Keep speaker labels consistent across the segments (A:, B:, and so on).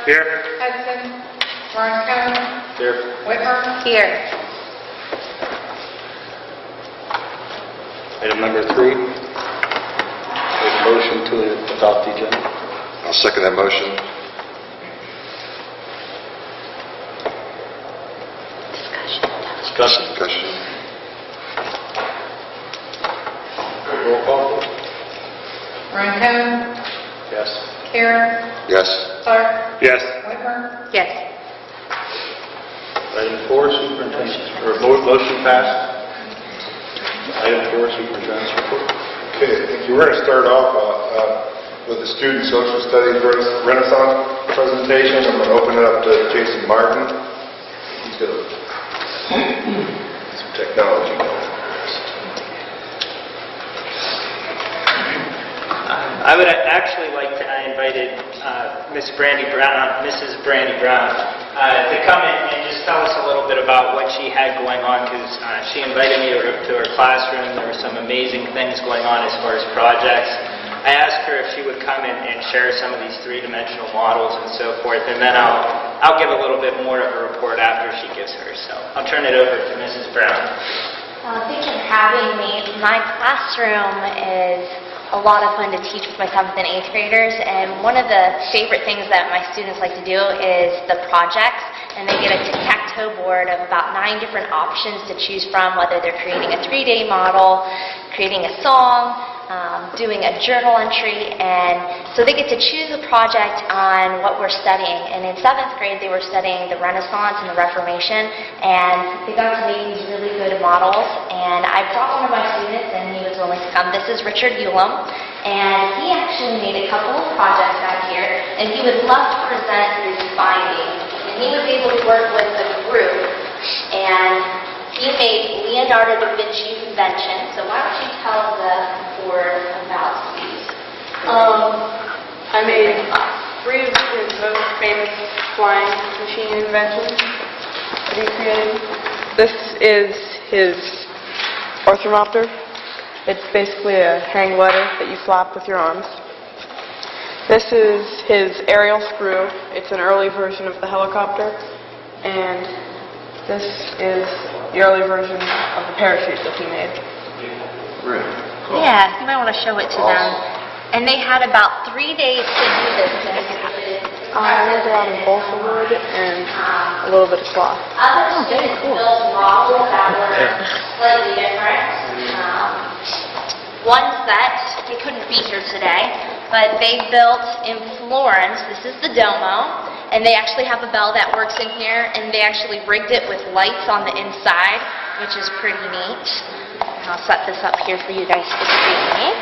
A: Here.
B: Hudson. Ronco.
A: Here.
B: Whitmer.
C: Here.
A: Item number 3. Make a motion to adopt the agenda.
D: I'll second that motion.
A: Discussion.
D: Discussion.
A: Roll call.
B: Ronco.
A: Yes.
B: Karen.
D: Yes.
B: Clark.
A: Yes.
B: Whitmer.
C: Yes.
A: Item 4, superintendent, or motion passed. Item 4, superintendent's report.
E: Okay, thank you. We're going to start off with the Student Social Studies Renaissance presentation. I'm going to open it up to Jason Martin. He's got some technology going.
F: I would actually like to, I invited Mrs. Brandy Brown to come in and just tell us a little bit about what she had going on, because she invited me to her classroom. There were some amazing things going on as far as projects. I asked her if she would come in and share some of these three-dimensional models and so forth, and then I'll give a little bit more of a report after she gives hers. So I'll turn it over to Mrs. Brown.
C: Thank you for having me. My classroom is a lot of fun to teach with my 7th and 8th graders, and one of the favorite things that my students like to do is the projects, and they get a tic-tac-toe board of about 9 different options to choose from, whether they're creating a 3-day model, creating a song, doing a journal entry, and so they get to choose a project on what we're studying. And in 7th grade, they were studying the Renaissance and the Reformation, and they got to make these really good models. And I brought one of my students, and he was willing to come. This is Richard Ulam, and he actually made a couple of projects back here, and he would love to present his findings. And he was able to work with a group, and he made Leonardo da Vinci's invention. So why don't you tell the board about these?
G: I made 3 of his most famous flying machine inventions that he created. This is his orthomopter. It's basically a hang glider that you flap with your arms. This is his aerial screw. It's an early version of the helicopter. And this is the early version of the parachute that he made.
D: Really? Cool.
C: Yeah, you might want to show it to them. And they had about 3 days to do this.
G: I made it out of balsa wood and a little bit of cloth.
C: Other students built models that were slightly different. One set, they couldn't be here today, but they built in Florence. This is the Duomo, and they actually have a bell that works in here, and they actually rigged it with lights on the inside, which is pretty neat. I'll set this up here for you guys to see.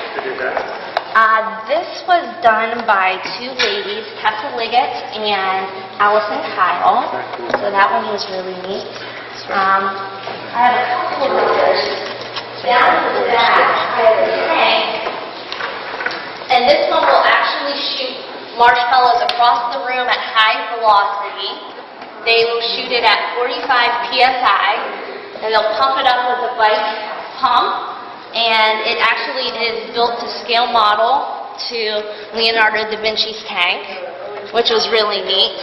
C: This was done by 2 ladies, Tessa Liggett and Allison Kyle. So that one was really neat. I have a couple of others. Down to the back, I have a tank. And this one will actually shoot marshmallows across the room at high velocity. They will shoot it at 45 psi, and they'll pump it up with a bike pump. And it actually is built to scale model to Leonardo da Vinci's tank, which was really neat.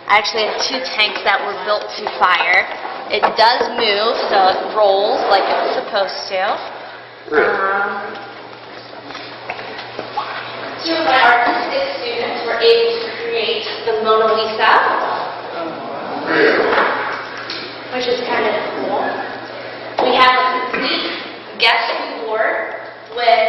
C: I actually have 2 tanks that were built to fire. It does move, so it rolls like it's supposed to. Two of my artistic students were able to create the Mona Lisa, which is kind of cool. We have a complete guest board with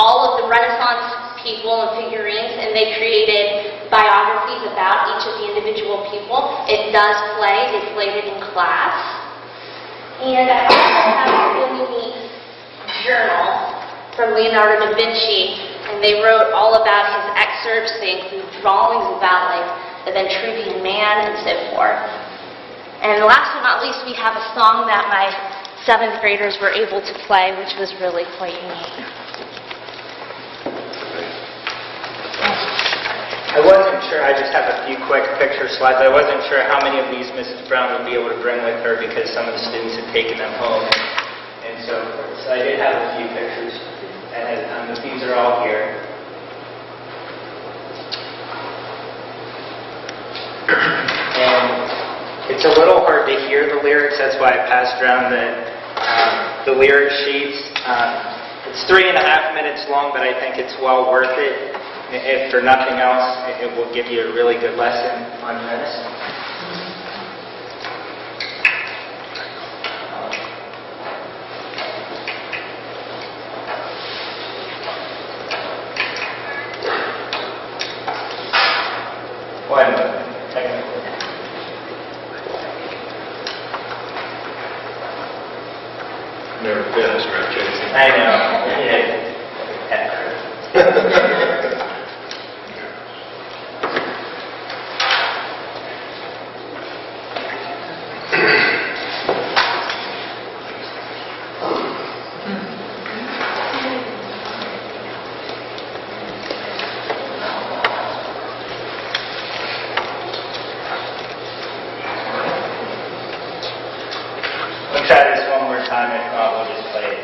C: all of the Renaissance people and figurines, and they created biographies about each of the individual people. It does play. They played it in class. And I also have a really neat journal from Leonardo da Vinci, and they wrote all about his excerpts. They include drawings about like the Vitruvian Man and so forth. And last but not least, we have a song that my 7th graders were able to play, which was really quite unique.
F: I wasn't sure, I just have a few quick picture slides. I wasn't sure how many of these Mrs. Brown would be able to bring with her because some of the students had taken them home and so forth. So I did have a few pictures, and these are all here. And it's a little hard to hear the lyrics, that's why I passed around the lyric sheets. It's 3.5 minutes long, but I think it's well worth it. If for nothing else, it will give you a really good lesson on Venice. One technical.
A: Never finished, right, Jason?
F: I know. We'll try this one more time, if not, we'll just play it.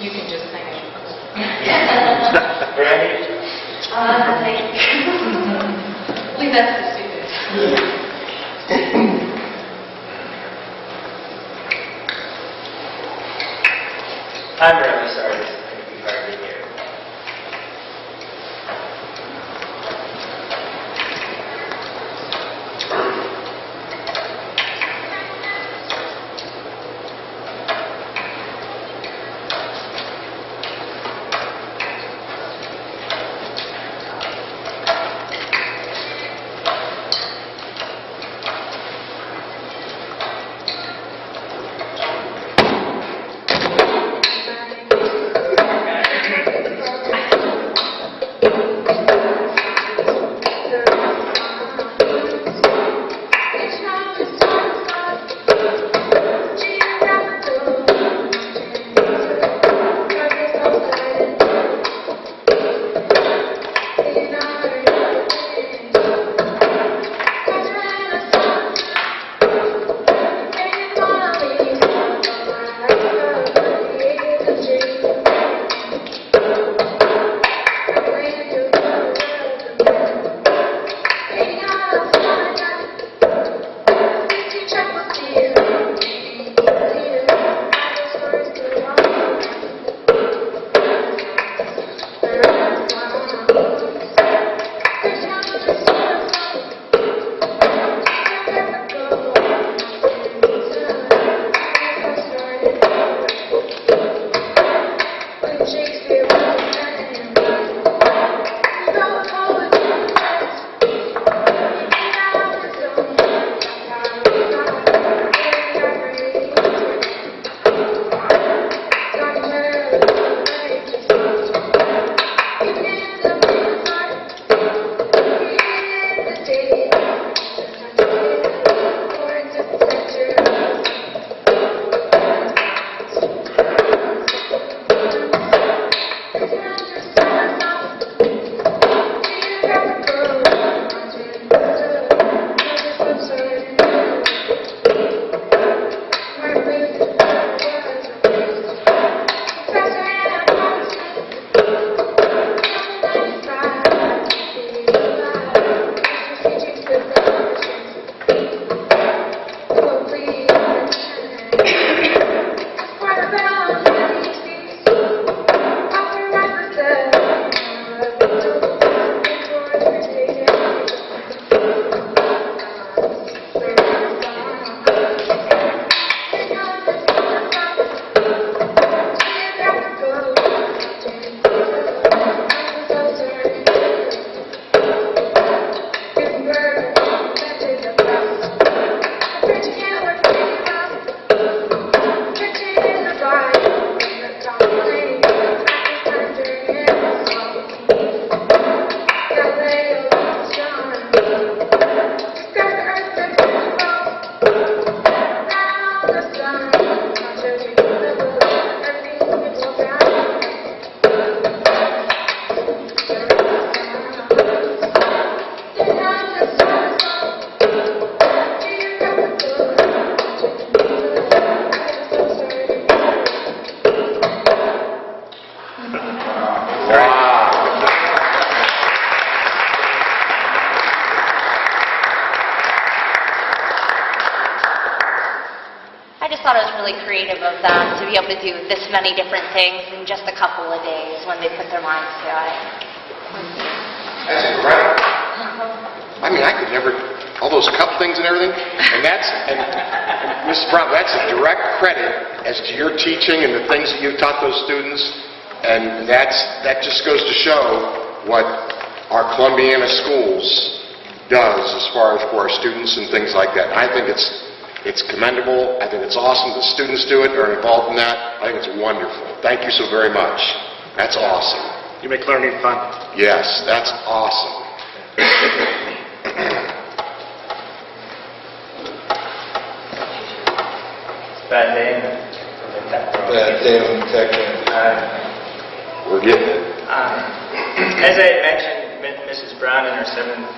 B: You can just sing it.
F: Brandy?
B: Leave that to the students.
F: I'm really sorry, this is going to be hard to hear.
C: thought it was really creative of them to be able to do this many different things in just a couple of days when they put their minds to it.
D: That's incredible. I mean, I could never, all those cup things and everything, and Mrs. Brown, that's a direct credit as to your teaching and the things that you've taught those students, and that just goes to show what our Columbiana schools does as far as for our students and things like that. I think it's commendable. I think it's awesome that students do it, are involved in that. I think it's wonderful. Thank you so very much. That's awesome.
A: You make learning fun.
D: Yes, that's awesome.
F: Bad day.
E: Bad day on the tech end.
D: We're getting it.
F: As I had mentioned, Mrs. Brown and her 7th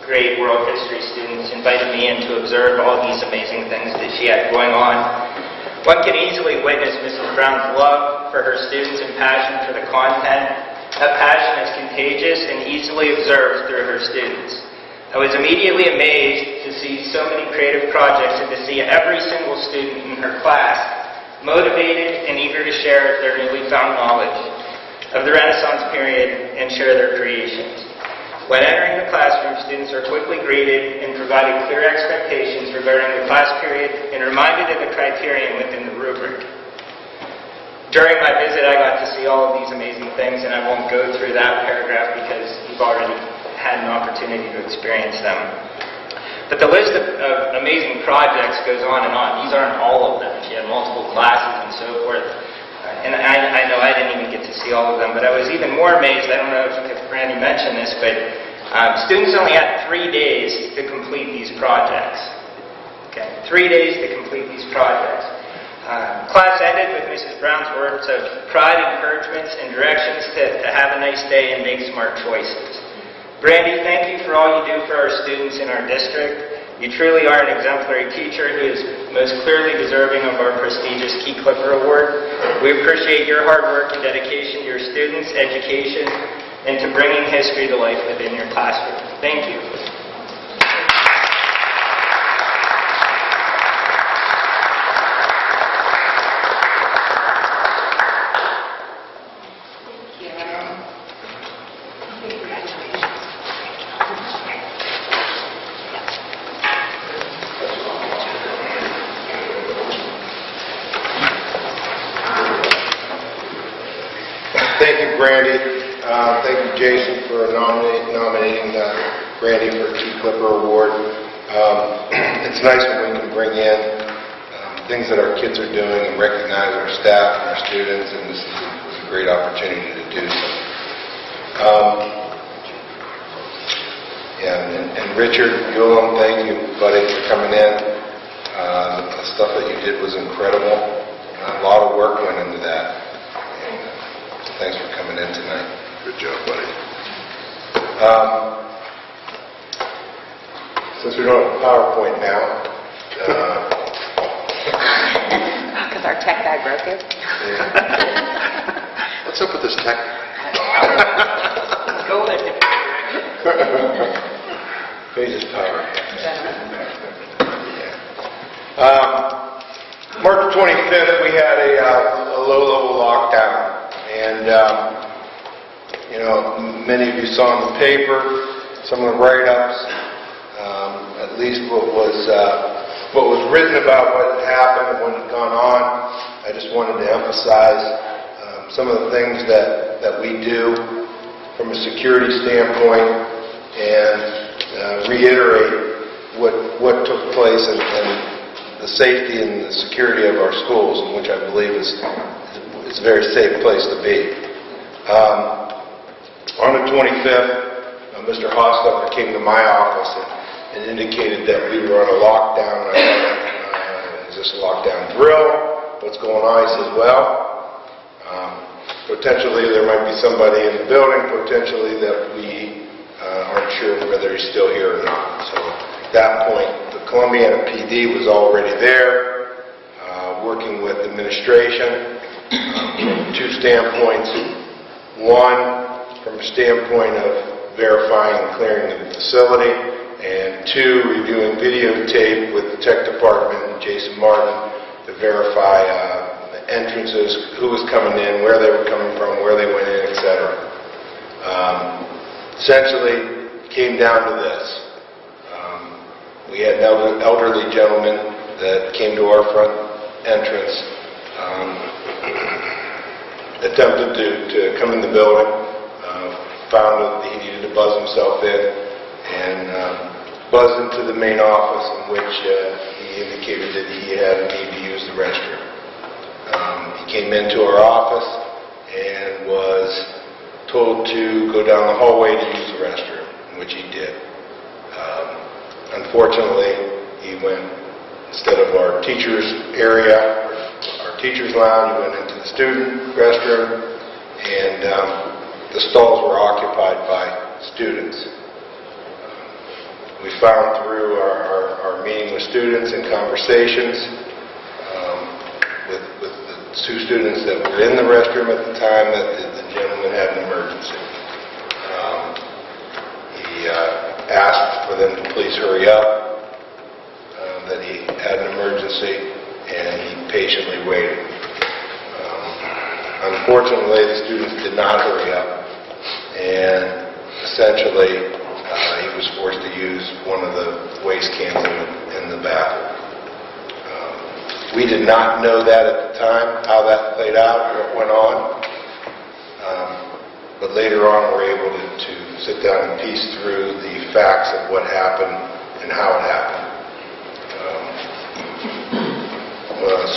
F: grade world history students invited me in to observe all these amazing things that she had going on. One can easily witness Mrs. Brown's love for her students and passion for the content. That passion is contagious and easily observed through her students. I was immediately amazed to see so many creative projects and to see every single student in her class motivated and eager to share their newly found knowledge of the Renaissance period and share their creations. When entering the classroom, students are quickly greeted and provided clear expectations regarding the class period and reminded of the criterion within the rubric. During my visit, I got to see all of these amazing things, and I won't go through that paragraph because you've already had an opportunity to experience them. But the list of amazing projects goes on and on. These aren't all of them. She had multiple classes and so forth. And I know I didn't even get to see all of them, but I was even more amazed. I don't know if Brandy mentioned this, but students only had 3 days to complete these projects. Okay, 3 days to complete these projects. Class ended with Mrs. Brown's words of pride, encouragements, and directions to have a nice day and make smart choices. Brandy, thank you for all you do for our students in our district. You truly are an exemplary teacher who is most clearly deserving of our prestigious Key Clipper Award. We appreciate your hard work and dedication to your students' education and to bringing history to life within your classroom. Thank you.
E: Thank you, Brandy. Thank you, Jason, for nominating Brandy for Key Clipper Award. It's nice when we can bring in things that our kids are doing and recognize our staff and our students, and this is a great opportunity to do so. And Richard Gulum, thank you, buddy, for coming in. The stuff that you did was incredible. A lot of work went into that. Thanks for coming in tonight.
D: Good job, buddy.
E: Since we don't have PowerPoint now,
G: Because our tech guy broke it.
D: What's up with this tech?
F: Go in a different direction.
E: Phases power. March 25th, we had a low-level lockdown. And, many of you saw in the paper some of the write-ups, at least what was written about what had happened and what had gone on. I just wanted to emphasize some of the things that we do from a security standpoint and reiterate what took place and the safety and the security of our schools, which I believe is a very safe place to be. On the 25th, Mr. Hostetler came to my office and indicated that we were on a lockdown. I said, is this a lockdown drill? What's going on? He says, well, potentially there might be somebody in the building, potentially that we aren't sure whether he's still here or not. So at that point, the Columbiana PD was already there, working with administration from 2 standpoints. One, from a standpoint of verifying and clearing the facility, and 2, reviewing videotape with the tech department and Jason Martin to verify entrances, who was coming in, where they were coming from, where they went in, etc. Essentially, it came down to this. We had an elderly gentleman that came to our front entrance, attempted to come in the building, found that he needed to buzz himself in, and buzzed into the main office, in which he indicated that he had a need to use the restroom. He came into our office and was told to go down the hallway to use the restroom, which he did. Unfortunately, he went, instead of our teacher's area, our teacher's lounge, he went into the student restroom, and the stalls were occupied by students. We found through our meeting with students and conversations with the two students that were in the restroom at the time that the gentleman had an emergency. He asked for them to please hurry up, that he had an emergency, and he patiently waited. Unfortunately, the students did not hurry up, and essentially he was forced to use one of the waste cans in the bathroom. We did not know that at the time, how that played out, what went on. But later on, we were able to sit down and piece through the facts of what happened and how it happened.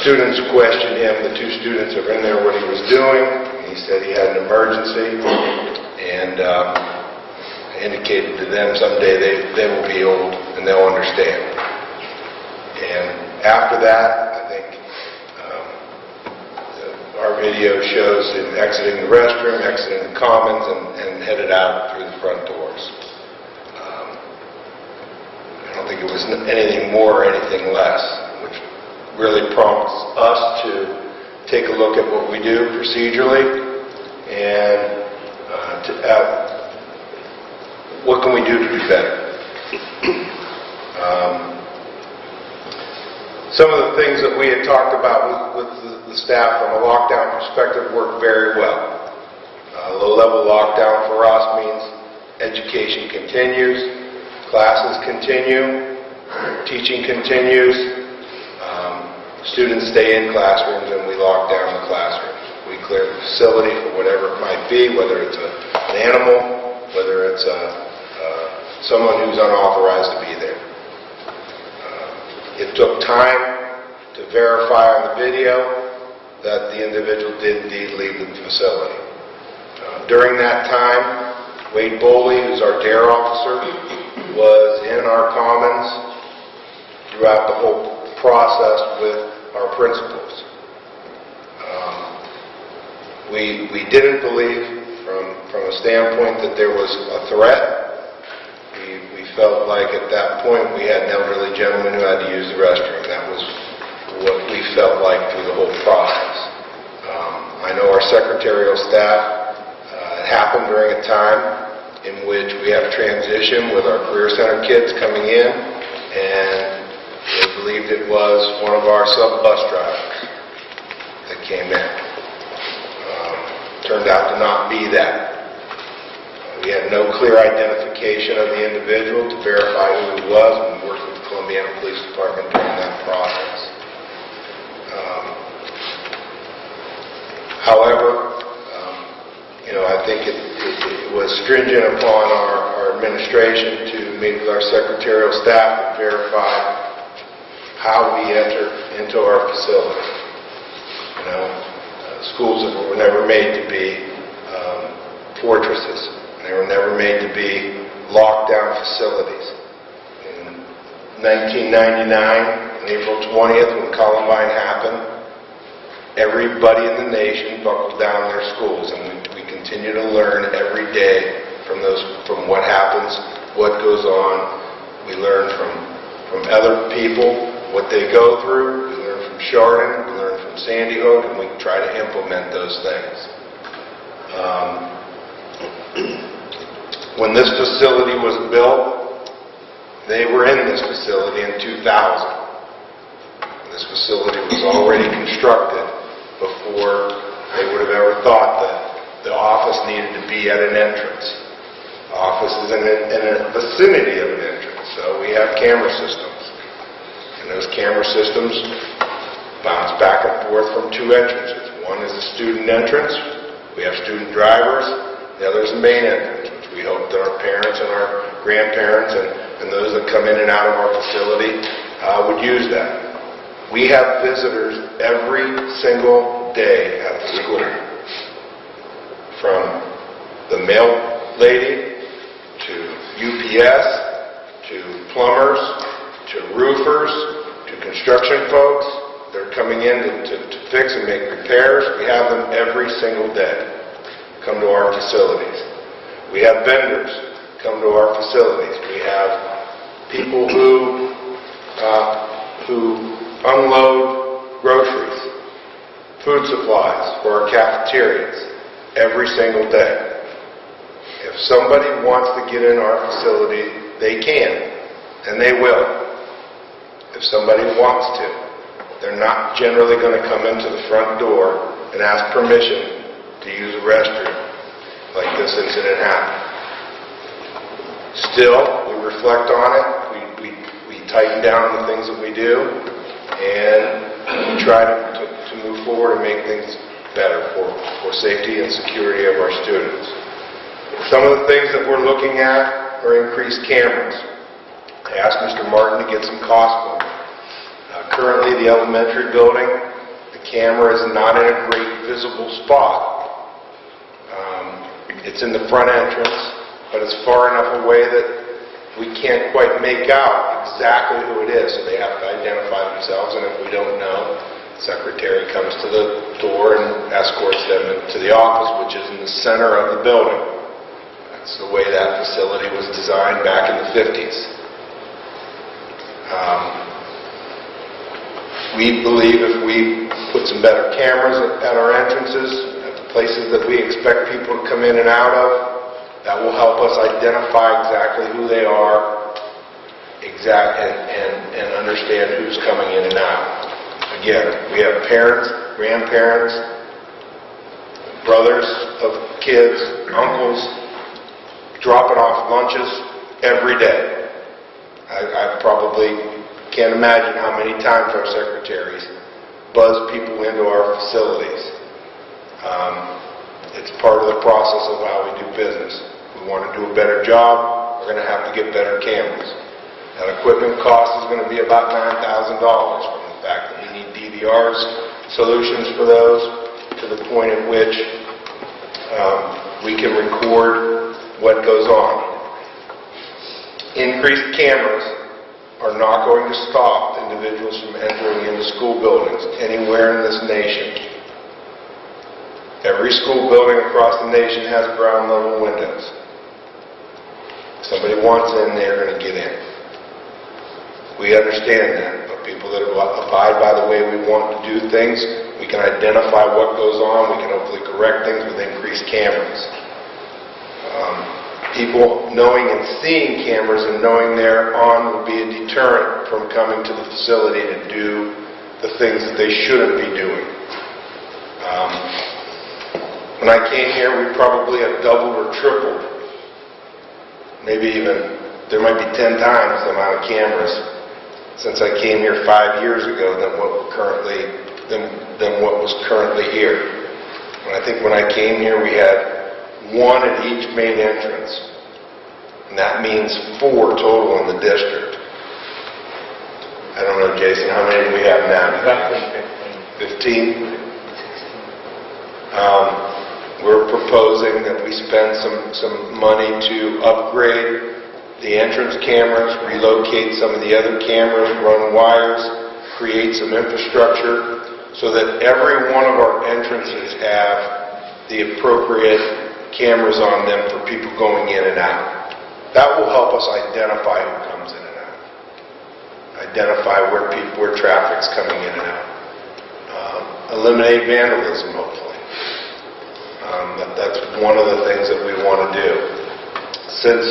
E: Students questioned him, the two students that were in there, what he was doing. He said he had an emergency, and indicated to them someday they will be old and they'll understand. And after that, I think our video shows him exiting the restroom, exiting the commons, and headed out through the front doors. I don't think it was anything more or anything less, which really prompts us to take a look at what we do procedurally and what can we do to do better. Some of the things that we had talked about with the staff from a lockdown perspective worked very well. Low-level lockdown for us means education continues, classes continue, teaching continues, students stay in classrooms, and we lock down the classrooms. We clear the facility for whatever it might be, whether it's an animal, whether it's someone who's unauthorized to be there. It took time to verify on the video that the individual did indeed leave the facility. During that time, Wade Boley, who's our DARE officer, was in our commons throughout the whole process with our principals. We didn't believe from a standpoint that there was a threat. We felt like at that point we had an elderly gentleman who had to use the restroom. That was what we felt like through the whole process. I know our secretarial staff, it happened during a time in which we have transition with our Career Center kids coming in, and they believed it was one of our sub-bus drivers that came in. Turned out to not be that. We had no clear identification of the individual to verify who he was, and we worked with the Columbiana Police Department during that process. However, I think it was stringent upon our administration to meet with our secretarial staff and verify how we enter into our facility. Schools were never made to be fortresses. They were never made to be locked-down facilities. In 1999, on April 20th, when Columbine happened, everybody in the nation buckled down their schools, and we continue to learn every day from what happens, what goes on. We learn from other people, what they go through. We learn from Chardon, we learn from Sandy Hook, and we try to implement those things. When this facility was built, they were in this facility in 2000. The This facility was already constructed before they would have ever thought that the office needed to be at an entrance. The office is in a vicinity of an entrance, so we have camera systems. And those camera systems bounce back and forth from two entrances. One is the student entrance. We have student drivers. The other is the main entrance, which we hope that our parents and our grandparents and those that come in and out of our facility would use that. We have visitors every single day at the school. From the mail lady to UPS to plumbers to roofers to construction folks. They're coming in to fix and make repairs. We have them every single day come to our facilities. We have vendors come to our facilities. We have people who unload groceries, food supplies for our cafeterias every single day. If somebody wants to get in our facility, they can, and they will. If somebody wants to. They're not generally going to come into the front door and ask permission to use a restroom like this incident happened. Still, we reflect on it. We tighten down the things that we do, and we try to move forward and make things better for safety and security of our students. Some of the things that we're looking at are increased cameras. I asked Mr. Martin to get some cost for me. Currently, the elementary building, the camera is not in a great visible spot. It's in the front entrance, but it's far enough away that we can't quite make out exactly who it is, so they have to identify themselves, and if we don't know, the secretary comes to the door and escorts them to the office, which is in the center of the building. That's the way that facility was designed back in the 50s. We believe if we put some better cameras at our entrances, at the places that we expect people to come in and out of, that will help us identify exactly who they are and understand who's coming in and out. Again, we have parents, grandparents, brothers of kids, uncles, dropping off lunches every day. I probably can't imagine how many times our secretaries buzz people into our facilities. It's part of the process of how we do business. If we want to do a better job, we're going to have to get better cameras. That equipment cost is going to be about $9,000 from the fact that we need DVRs, solutions for those, to the point at which we can record what goes on. Increased cameras are not going to stop individuals from entering into school buildings anywhere in this nation. Every school building across the nation has ground level windows. If somebody wants in, they're going to get in. We understand that, but people that abide by the way we want to do things, we can identify what goes on, we can hopefully correct things with increased cameras. People knowing and seeing cameras and knowing they're on will be a deterrent from coming to the facility to do the things that they shouldn't be doing. When I came here, we probably have doubled or tripled, maybe even, there might be 10 times the amount of cameras since I came here 5 years ago than what was currently here. And I think when I came here, we had one at each main entrance, and that means 4 total in the district. I don't know, Jason, how many do we have now?
F: Roughly
E: 15? We're proposing that we spend some money to upgrade the entrance cameras, relocate some of the other cameras, run wires, create some infrastructure so that every one of our entrances have the appropriate cameras on them for people going in and out. That will help us identify who comes in and out. Identify where traffic's coming in and out. Eliminate vandalism, hopefully. That's one of the things that we want to do. Since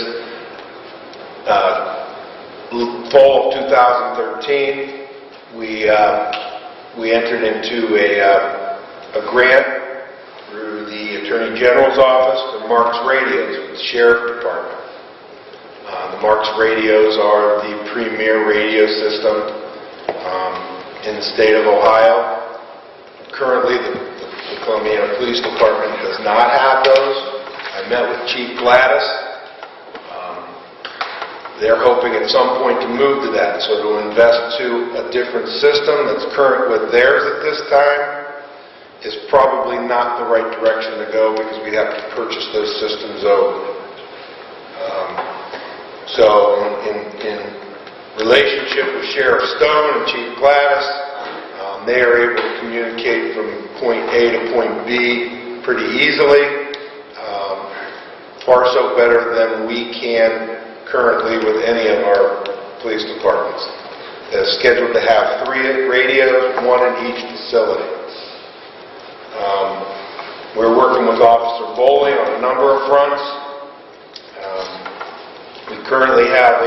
E: fall of 2013, we entered into a grant through the Attorney General's office for Marks Radios with the Sheriff Department. The Marks Radios are the premier radio system in the state of Ohio. Currently, the Columbiana Police Department does not have those. I met with Chief Gladys. They're hoping at some point to move to that, so to invest to a different system that's current with theirs at this time is probably not the right direction to go because we'd have to purchase those systems over. So in relationship with Sheriff Stone and Chief Gladys, they are able to communicate from point A to point B pretty easily, far so better than we can currently with any of our police departments. They're scheduled to have 3 radios, 1 in each facility. We're working with Officer Boley on a number of fronts. We currently have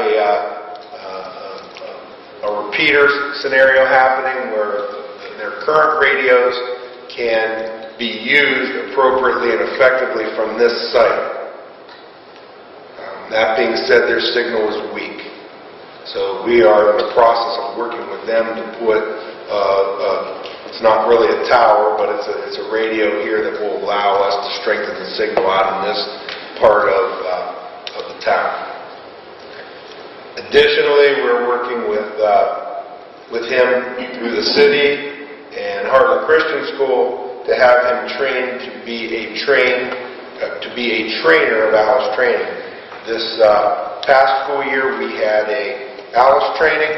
E: a repeater scenario happening where their current radios can be used appropriately and effectively from this site. That being said, their signal is weak. So we are in the process of working with them to put, it's not really a tower, but it's a radio here that will allow us to strengthen the signal out in this part of the town. Additionally, we're working with him through the city and Heartland Christian School to have him trained to be a trainer of ALICE training. This past school year, we had a ALICE training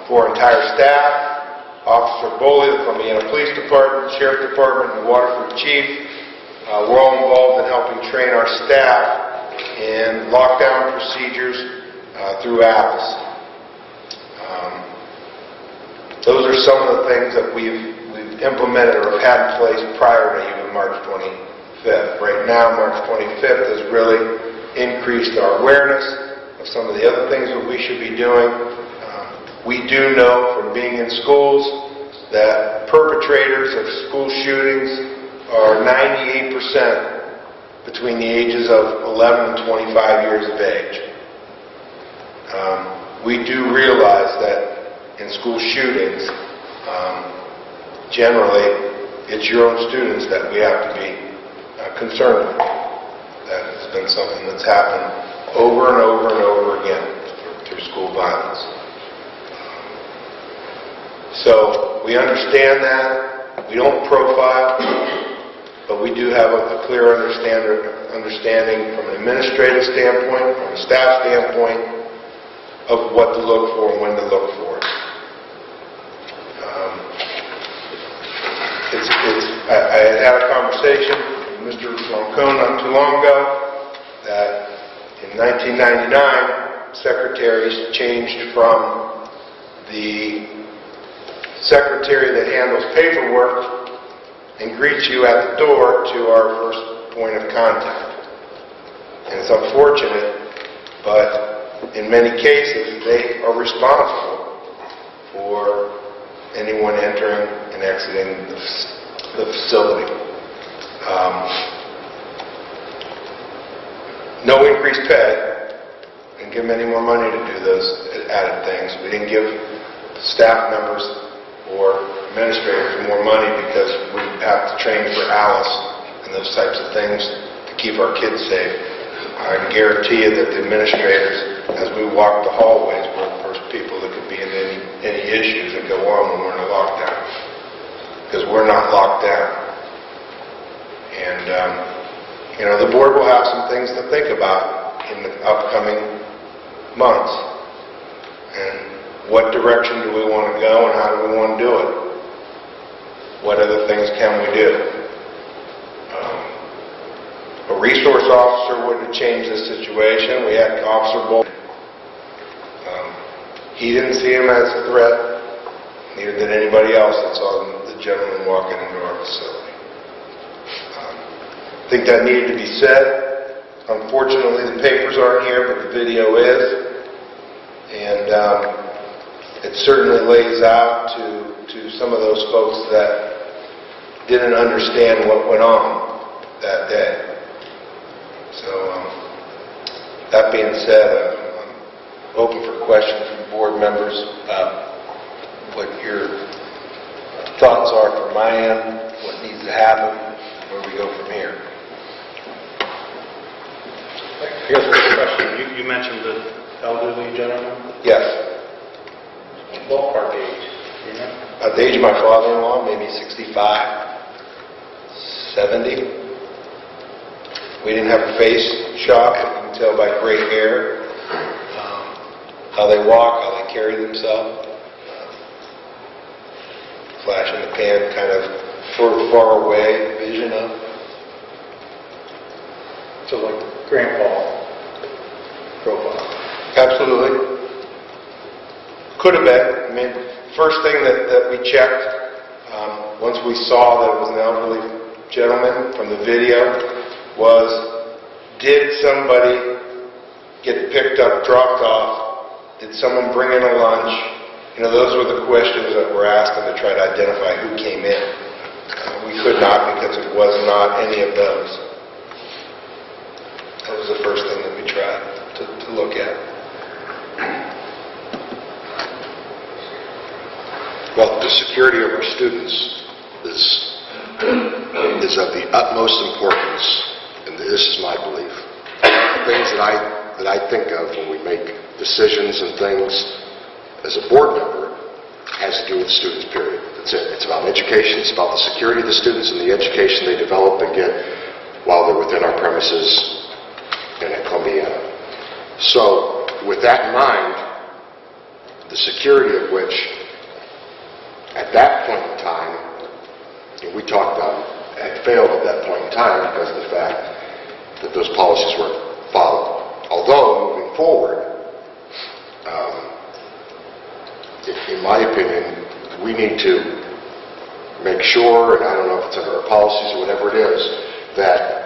E: for entire staff. Officer Boley, the Columbiana Police Department, Sheriff Department, and the Waterford Chief were all involved in helping train our staff in lockdown procedures through ALICE. Those are some of the things that we've implemented or have had in place prior to even March 25th. Right now, March 25th has really increased our awareness of some of the other things that we should be doing. We do know from being in schools that perpetrators of school shootings are 98% between the ages of 11 and 25 years of age. We do realize that in school shootings, generally, it's your own students that we have to be concerned with. That has been something that's happened over and over and over again through school violence. So we understand that. We don't profile, but we do have a clear understanding from an administrative standpoint, from a staff standpoint, of what to look for and when to look for it. I had a conversation with Mr. Roncone not too long ago that in 1999, secretaries changed from the secretary that handles paperwork and greets you at the door to our first point of contact. And it's unfortunate, but in many cases, they are responsible for anyone entering and exiting the facility. No increased pay. Didn't give them any more money to do those added things. We didn't give staff members or administrators more money because we have to train for ALICE and those types of things to keep our kids safe. I can guarantee you that the administrators, as we walk the hallways, were the first people that could be in any issues that go on when we're in a lockdown. Because we're not locked down. And, the board will have some things to think about in the upcoming months. And what direction do we want to go and how do we want to do it? What other things can we do? A resource officer wouldn't have changed this situation. We had Officer Bolton. He didn't see him as a threat. Neither did anybody else that saw the gentleman walking into our facility. I think that needed to be said. Unfortunately, the papers aren't here, but the video is. And at it certainly lays out to some of those folks that didn't understand what went on that day. So, that being said, I'm open for questions from board members about what your thoughts are from my end, what needs to happen, where we go from here.
A: I guess first question, you mentioned the elderly gentleman.
E: Yes.
A: Ballpark age, you know?
E: At the age of my father-in-law, maybe 65, 70. We didn't have a face shop, but you can tell by gray hair, how they walk, how they carry themselves. Flash in the pan, kind of far away vision of.
A: So like grandpa profile.
E: Absolutely. Could have been. I mean, first thing that we checked, once we saw that it was an elderly gentleman from the video, was did somebody get picked up, dropped off? Did someone bring in a lunch? You know, those were the questions that were asked to try to identify who came in. We could not, because it was not any of those. That was the first thing that we tried to look at.
D: Well, the security of our students is of the utmost importance, and this is my belief. Things that I think of when we make decisions and things as a board member has to do with students, period. That's it. It's about education. It's about the security of the students and the education they develop and get while they're within our premises and at Columbiana. So, with that in mind, the security of which, at that point in time, and we talked about, had failed at that point in time because of the fact that those policies weren't followed. Although, moving forward, in my opinion, we need to make sure, and I don't know if it's under our policies or whatever it is, that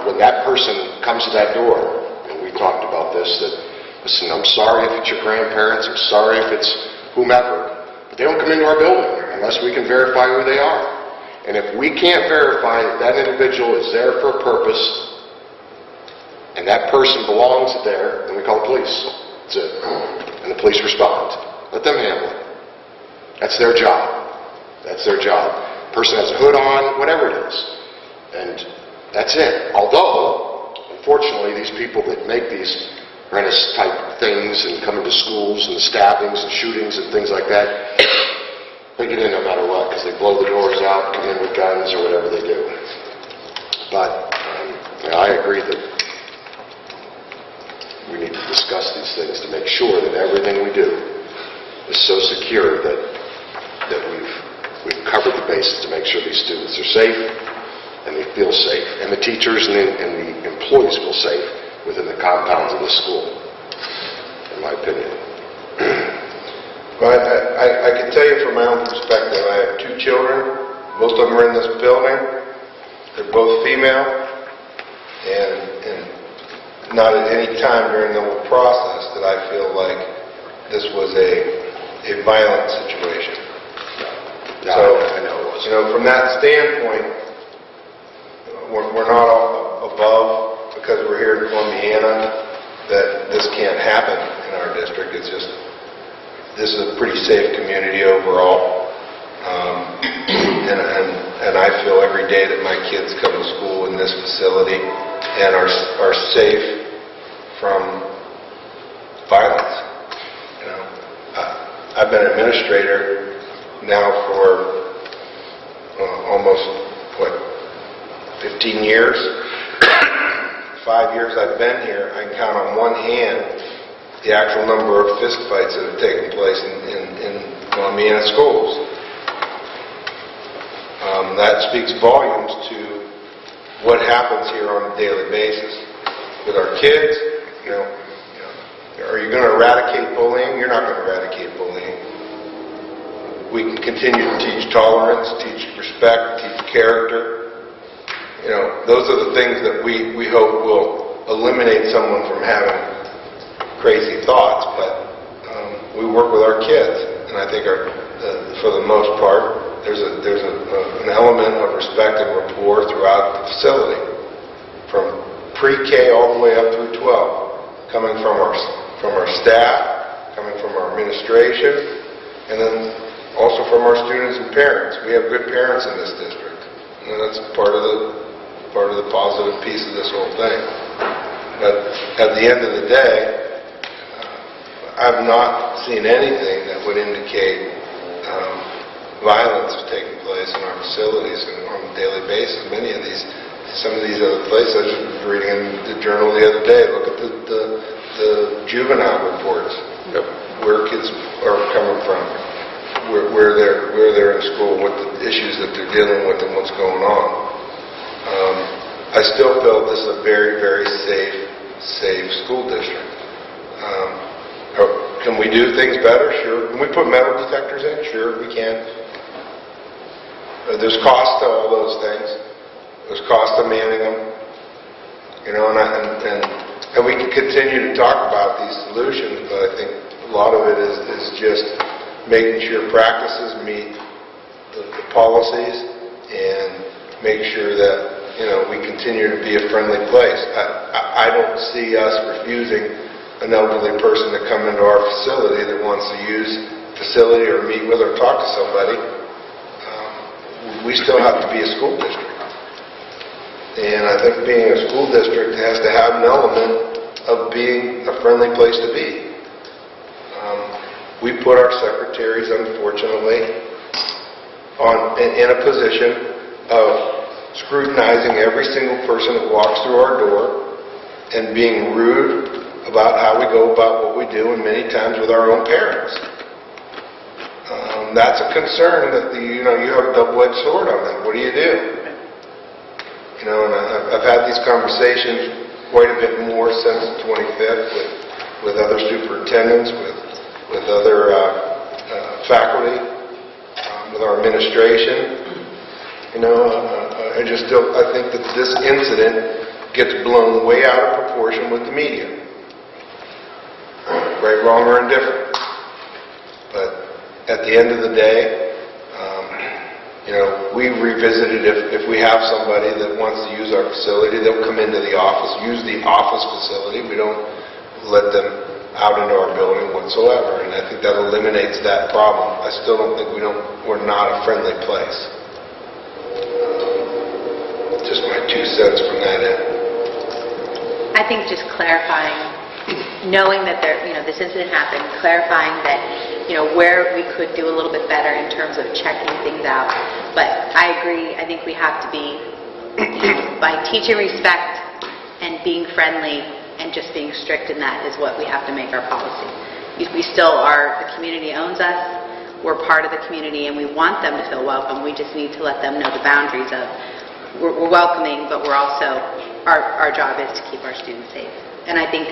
D: when that person comes to that door, and we talked about this, that, listen, I'm sorry if it's your grandparents, I'm sorry if it's whomever, but they don't come into our building unless we can verify who they are. And if we can't verify that that individual is there for a purpose, and that person belongs there, then we call the police. That's it. And the police respond. Let them handle it. That's their job. That's their job. Person has a hood on, whatever it is. And that's it. Although, unfortunately, these people that make these menace-type things and come into schools and the stabbings and shootings and things like that, they get in no matter what because they blow the doors out, come in with guns or whatever they do. But I agree that we need to discuss these things to make sure that everything we do is so secure that we've covered the bases to make sure these students are safe and they feel safe, and the teachers and the employees feel safe within the compounds of the school, in my opinion.
E: Well, I can tell you from my own perspective, I have 2 children. Most of them are in this building. They're both female, and not at any time during the whole process did I feel like this was a violent situation.
D: Yeah,
E: So,
D: I know it was.
E: you know, from that standpoint, we're not above, because we're here in Columbiana, that this can't happen in our district. It's just, this is a pretty safe community overall. And I feel every day that my kids come to school in this facility and are safe from violence. You know, I've been administrator now for almost 15 years. 5 years I've been here, I can count on one hand the actual number of fist fights that have taken place in Columbiana schools. That speaks volumes to what happens here on a daily basis with our kids. You know, are you going to eradicate bullying? You're not going to eradicate bullying. We can continue to teach tolerance, teach respect, teach character. You know, those are the things that we hope will eliminate someone from having crazy thoughts. But we work with our kids, and I think for the most part, there's an element of respect and rapport throughout the facility, from pre-K all the way up through 12, coming from our staff, coming from our administration, and then also from our students and parents. We have good parents in this district, and that's part of the positive piece of this whole thing. But at the end of the day, I've not seen anything that would indicate violence taking place in our facilities on a daily basis. Some of these other places, I just was reading in the journal the other day, look at the juvenile reports, where kids are coming from, where they're in school, what the issues that they're dealing with and what's going on. I still feel this is a very, very safe school district. Can we do things better? Sure. Can we put metal detectors in? Sure, we can. There's cost to all those things. There's cost to manning them. And we can continue to talk about these solutions, but I think a lot of it is just making sure practices meet the policies and make sure that we continue to be a friendly place. I don't see us refusing an elderly person to come into our facility that wants to use the facility or meet with or talk to somebody. We still have to be a school district. And I think being a school district has to have an element of being a friendly place to be. We put our secretaries, unfortunately, in a position of scrutinizing every single person that walks through our door and being rude about how we go about what we do, and many times with our own parents. That's a concern that you have a double-edged sword on that. What do you do? And I've had these conversations quite a bit more since the 25th with other superintendents, with other faculty, with our administration. I think that this incident gets blown way out of proportion with the media. Right, wrong, or indifferent. But at the end of the day, we revisit it if we have somebody that wants to use our facility, they'll come into the office, use the office facility. We don't let them out into our building whatsoever, and I think that eliminates that problem. I still don't think we're not a friendly place. Just my 2 cents from that end.
H: I think just clarifying, knowing that this incident happened, clarifying that where we could do a little bit better in terms of checking things out. But I agree. I think we have to be by teaching respect and being friendly and just being strict in that is what we have to make our policy. We still are. The community owns us. We're part of the community, and we want them to feel welcome. We just need to let them know the boundaries of we're welcoming, but we're also our job is to keep our students safe. And I think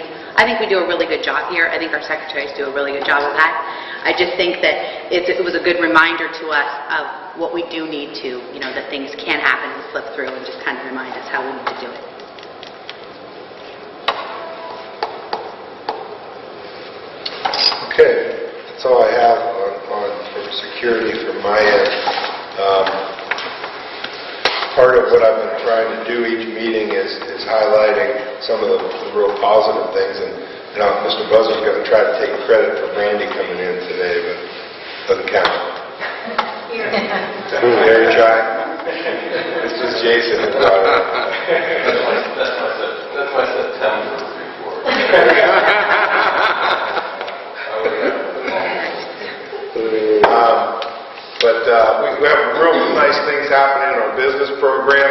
H: we do a really good job here. I think our secretaries do a really good job of that. I just think that it was a good reminder to us of what we do need to, that things can happen and slip through, and just kind of remind us how we need to do it.
E: Okay, that's all I have on for security from my end. Part of what I've been trying to do each meeting is highlighting some of the real positive things, and Mr. Buzzard's going to try to take credit for Randy coming in today, but doesn't count. Dare you try? This is Jason who brought it up.
I: That's my September report.
E: We have real nice things happening in our business program.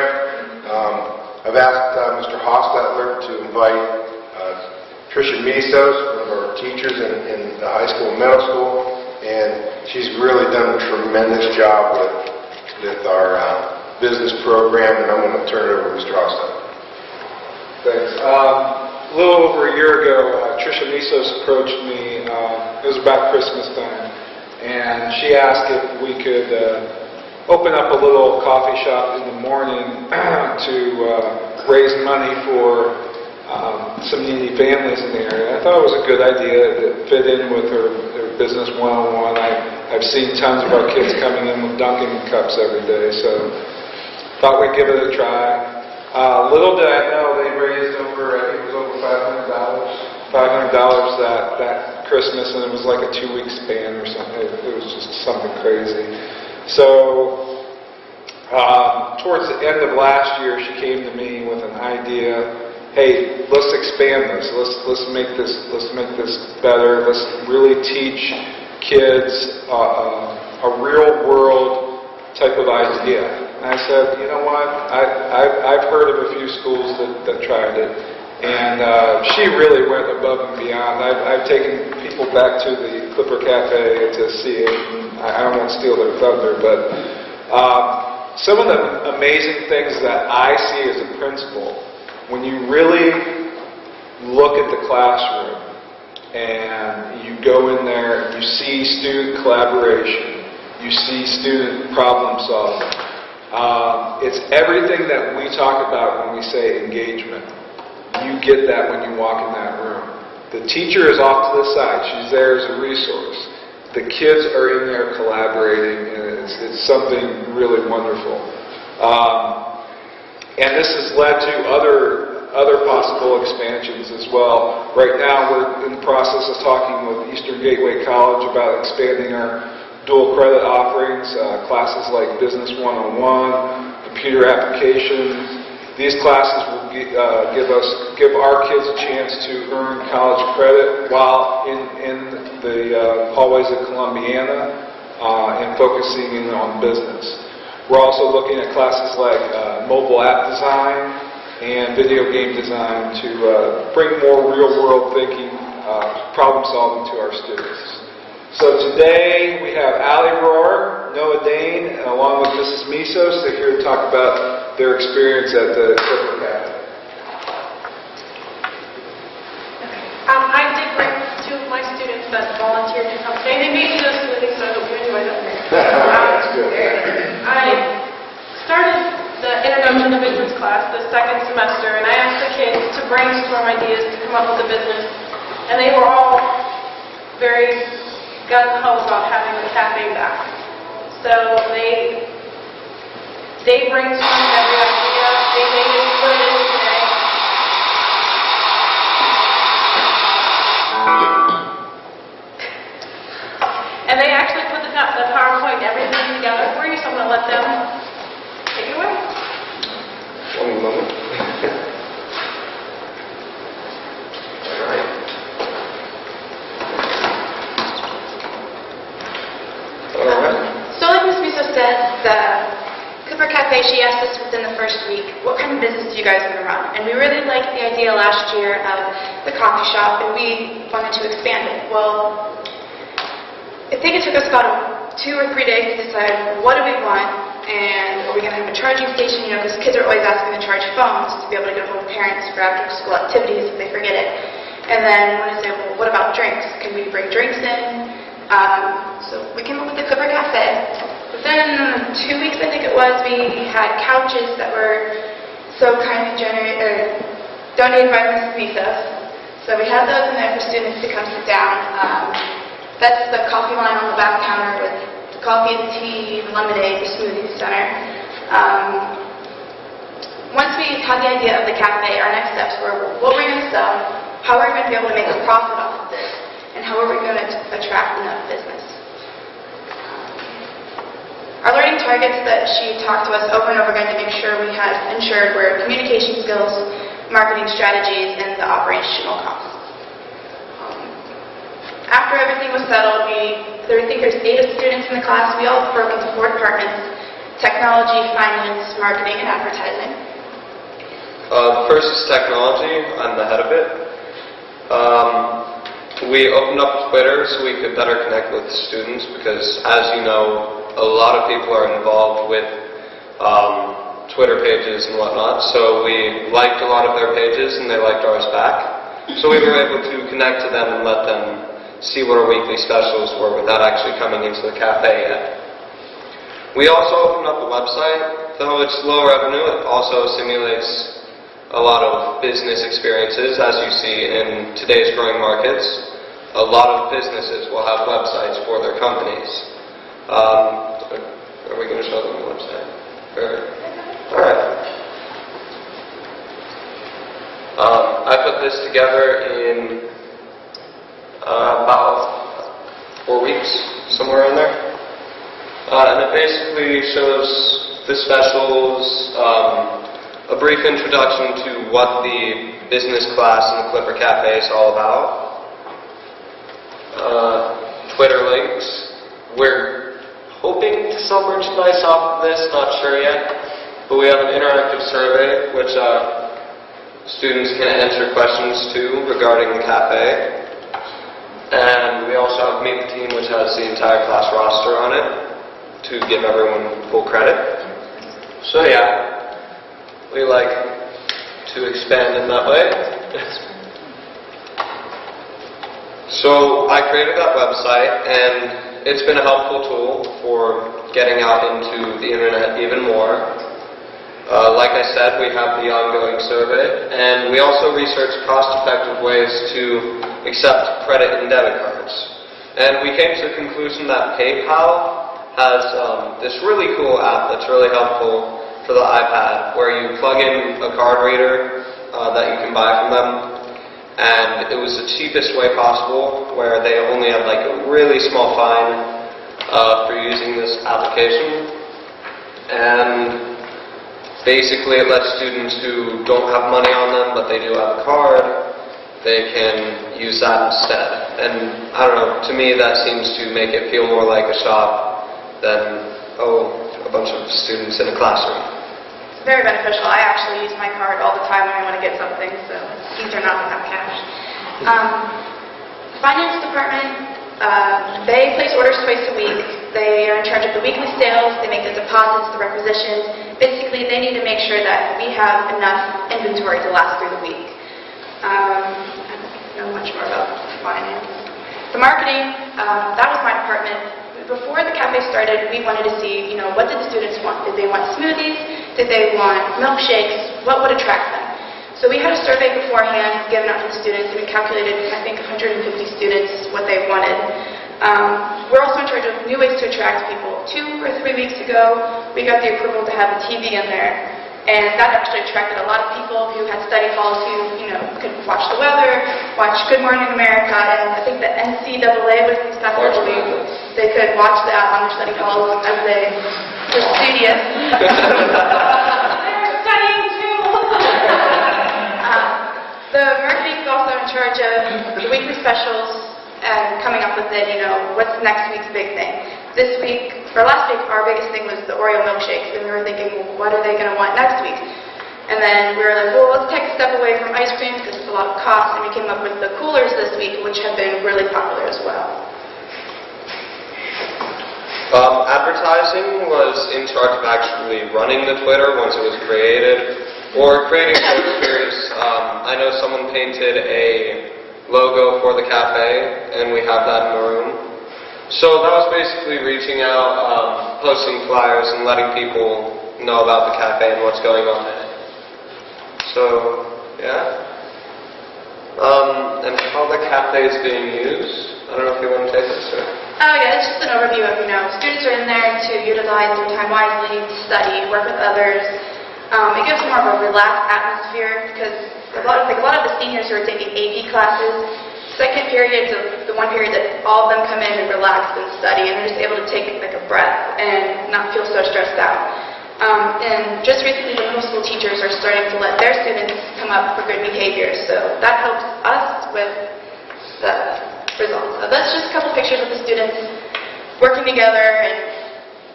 E: I've asked Mr. Hostetler to invite Tricia Misos, one of our teachers in the high school and middle school, and she's really done a tremendous job with our business program, and I'm going to turn it over to Mr. Hostetler.
J: Thanks. A little over a year ago, Tricia Misos approached me. It was about Christmas time, and she asked if we could open up a little coffee shop in the morning to raise money for some needy families in the area. I thought it was a good idea that fit in with her Business 101. I've seen tons of our kids coming in with Dunkin' cups every day, so thought we'd give it a try. Little did I know they raised over, I think it was over $500 that Christmas, and it was like a 2-week span or something. It was just something crazy. So towards the end of last year, she came to me with an idea. Hey, let's expand this. Let's make this better. Let's really teach kids a real world type of idea. And I said, you know what? I've heard of a few schools that tried it, and she really went above and beyond. I've taken people back to the Clipper Cafe to see it. And I don't want to steal their thunder, but some of the amazing things that I see as a principal, when you really look at the classroom and you go in there and you see student collaboration, you see student problem solving, it's everything that we talk about when we say engagement. You get that when you walk in that room. The teacher is off to the side. She's there as a resource. The kids are in there collaborating, and it's something really wonderful. And this has led to other possible expansions as well. Right now, we're in the process of talking with Eastern Gateway College about expanding our dual credit offerings, classes like Business 101, computer applications. These classes will give our kids a chance to earn college credit while in the hallways of Columbiana and focusing in on business. We're also looking at classes like mobile app design and video game design to bring more real-world thinking, problem-solving to our students. So today we have Allie Rohr, Noah Dane, and along with Mrs. Misos, they're here to talk about their experience at the Clipper Cafe.
G: I did bring 2 of my students that volunteered to come today. They made those smoothies, so I hope you enjoy them.
J: That's good.
G: I started the Introduction to Business class the 2nd semester, and I asked the kids to brainstorm ideas to come up with a business, and they were all very gung-ho about having the cafe back. So they brainstormed every idea. They made it what it is today. And they actually put the PowerPoint and everything together for you, so I'm going to let them take it away.
D: One moment. All right.
C: So like Ms. Miso said, the Cooper Cafe, she asked us within the first week, what kind of business do you guys want to run? And we really liked the idea last year of the coffee shop, and we wanted to expand it. Well, I think it took us about 2 or 3 days to decide what do we want, and are we going to have a charging station, because kids are always asking to charge phones to be able to get home parents for after-school activities if they forget it. And then we want to say, well, what about drinks? Can we bring drinks in? So we came up with the Clipper Cafe. Within 2 weeks, I think it was, we had couches that were so kindly donated by Mrs. Misos. So we had those in there for students to come sit down. That's the coffee line on the back counter with the coffee and tea, the lemonade, the smoothie center. Once we had the idea of the cafe, our next steps were what we're going to sell, how we're going to be able to make a profit off of this, and how are we going to attract enough business. Our learning targets that she talked to us over and over again to make sure we had ensured were communication skills, marketing strategies, and the operational costs. After everything was settled, I think there's 8 students in the class. We all broke into 4 departments: technology, finance, marketing, and advertising.
I: The first is technology. I'm the head of it. We opened up Twitter so we could better connect with students because, as you know, a lot of people are involved with Twitter pages and whatnot. So we liked a lot of their pages and they liked ours back. So we were able to connect to them and let them see what our weekly specials were without actually coming into the cafe yet. We also opened up a website. Though it's low revenue, it also simulates a lot of business experiences, as you see in today's growing markets. a lot of businesses will have websites for their companies. Are we going to show them the website? All right. I put this together in about 4 weeks, somewhere in there. And it basically shows the specials, a brief introduction to what the business class in the Clipper Cafe is all about. Twitter links. We're hoping to sell merchandise off of this, not sure yet. But we have an interactive survey which students can answer questions to regarding the cafe. And we also have Meet the Team, which has the entire class roster on it to give everyone full credit. So yeah, we like to expand in that way. So I created that website, and it's been a helpful tool for getting out into the internet even more. Like I said, we have the ongoing survey, and we also researched cost-effective ways to accept credit and debit cards. And we came to the conclusion that PayPal has this really cool app that's really helpful for the iPad, where you plug in a card reader that you can buy from them, and it was the cheapest way possible, where they only had like a really small fine for using this application. And basically it lets students who don't have money on them but they do have a card, they can use that instead. And I don't know, to me that seems to make it feel more like a shop than, a bunch of students in a classroom.
B: It's very beneficial. I actually use my card all the time when I want to get something, so it's easier not to have cash. Finance department, they place orders twice a week. They are in charge of the weekly sales, they make the deposits, the requisitions. Basically, they need to make sure that we have enough inventory to last through the week. I don't know much more about finance. The marketing, that was my department. Before the cafe started, we wanted to see, what did the students want? Did they want smoothies? Did they want milkshakes? What would attract them? So we had a survey beforehand given out to the students, and we calculated, I think, 150 students what they wanted. We're also in charge of new ways to attract people. 2 or 3 weeks ago, we got the approval to have a TV in there, and that actually attracted a lot of people who had study halls who, could watch the weather, watch Good Morning America, and I think the NCAA was this past week. They could watch that on their study halls as they were studious. They're studying too! The marketing is also in charge of the weekly specials and coming up with it, what's next week's big thing. This week, or last week, our biggest thing was the Oreo milkshakes, and we were thinking, well, what are they going to want next week? And then we were like, well, let's take a step away from ice cream because it's a lot of cost, and we came up with the coolers this week, which have been really popular as well.
I: Advertising was in charge of actually running the Twitter once it was created, or creating posters. I know someone painted a logo for the cafe, and we have that in the room. So that was basically reaching out, posting flyers, and letting people know about the cafe and what's going on in it. So, yeah. And how the cafe is being used. I don't know if you want to take this, or...
B: Oh yeah, it's just an overview of, students are in there to utilize their time wisely, to study, work with others. It gives more of a relaxed atmosphere because a lot of the seniors who are taking AP classes, second period is the one period that all of them come in and relax and study, and they're just able to take like a breath and not feel so stressed out. And just recently the middle school teachers are starting to let their students come up for good behavior, so that helps us with the results. So that's just a couple pictures of the students working together and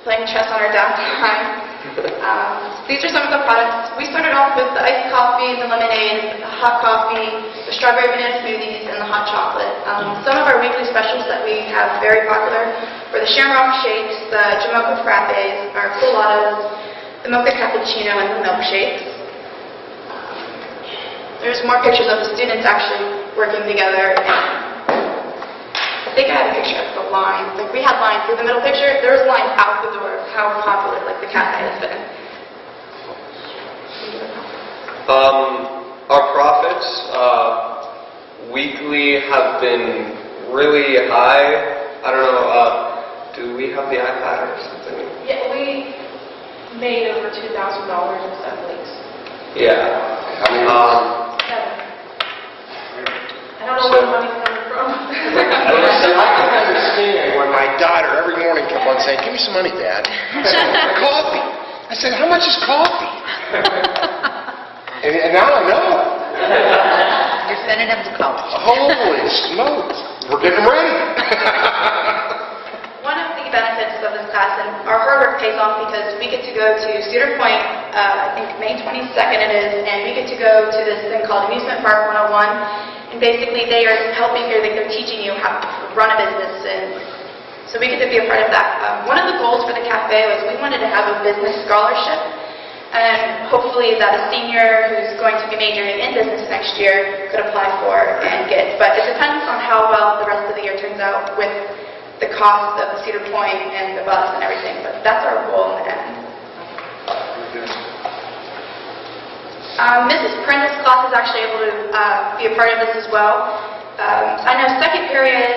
B: playing chess on our downtime. These are some of the products. We started off with the iced coffee, the lemonade, the hot coffee, the strawberry banana smoothies, and the hot chocolate. Some of our weekly specials that we have very popular were the shamrock shakes, the jamocha frappes, our coladas, the mocha cappuccino, and the milkshakes. There's more pictures of the students actually working together. I think I have a picture of the line. Like we had lines through the middle picture. There was lines out the door of how popular the cafe has been.
I: Our profits weekly have been really high. I don't know, do we have the iPad or something?
G: Yeah, we made over $2,000 in 7 weeks.
I: Yeah.
G: I don't know where the money's coming from.
D: I can understand when my daughter every morning kept on saying, "Give me some money, Dad." Coffee. I said, "How much is coffee?" and now I know.
H: You're sending them to college.
D: Holy smokes. We're getting them ready.
B: One of the benefits of this class, and our hard work pays off because we get to go to Cedar Point, I think May 22nd it is, and we get to go to this thing called Amusement Park 101. And basically they are helping you, they're teaching you how to run a business, and so we get to be a part of that. One of the goals for the cafe was we wanted to have a business scholarship, and hopefully that a senior who's going to be majoring in business next year could apply for and get. But it depends on how well the rest of the year turns out with the cost of the Cedar Point and the bus and everything, but that's our goal in the end. Mrs. Prenda's class is actually able to be a part of this as well. I know second period,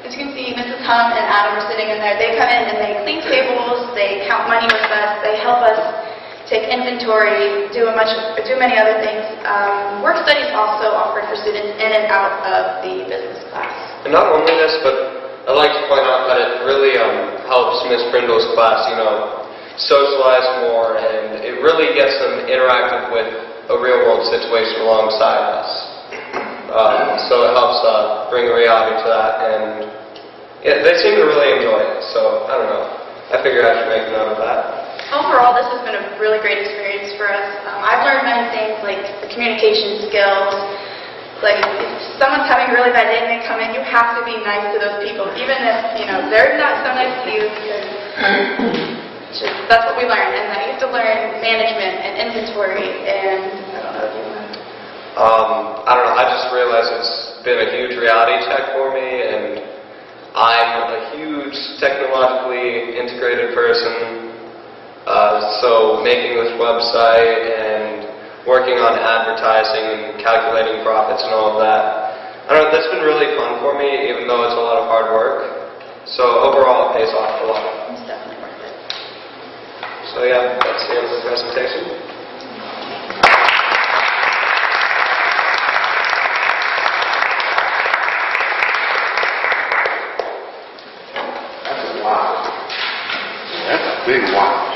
B: as you can see, Mrs. Hum and Adam are sitting in there. They come in and they clean tables, they count money with us, they help us take inventory, do many other things. Work studies also offered for students in and out of the business class.
I: And not only this, but I'd like to point out that it really helps Ms. Brindle's class, socialize more, and it really gets them interactive with a real-world situation alongside us. So it helps bring a reality to that, and they seem to really enjoy it. So I don't know. I figured I should make a note of that.
B: Overall, this has been a really great experience for us. I've learned many things like the communication skills. Like if someone's having a really bad day and they come in, you have to be nice to those people, even if they're not so nice to you. That's what we learned, and I have to learn management and inventory, and I don't know if you want to.
I: I don't know, I just realized it's been a huge reality check for me, and I'm a huge technologically integrated person, so making this website and working on advertising and calculating profits and all of that, I don't know, that's been really fun for me, even though it's a lot of hard work. So overall, it pays off a lot.
B: It's definitely worth it.
I: So yeah, that's the end of the presentation.
D: That's a wow. That's a big wow.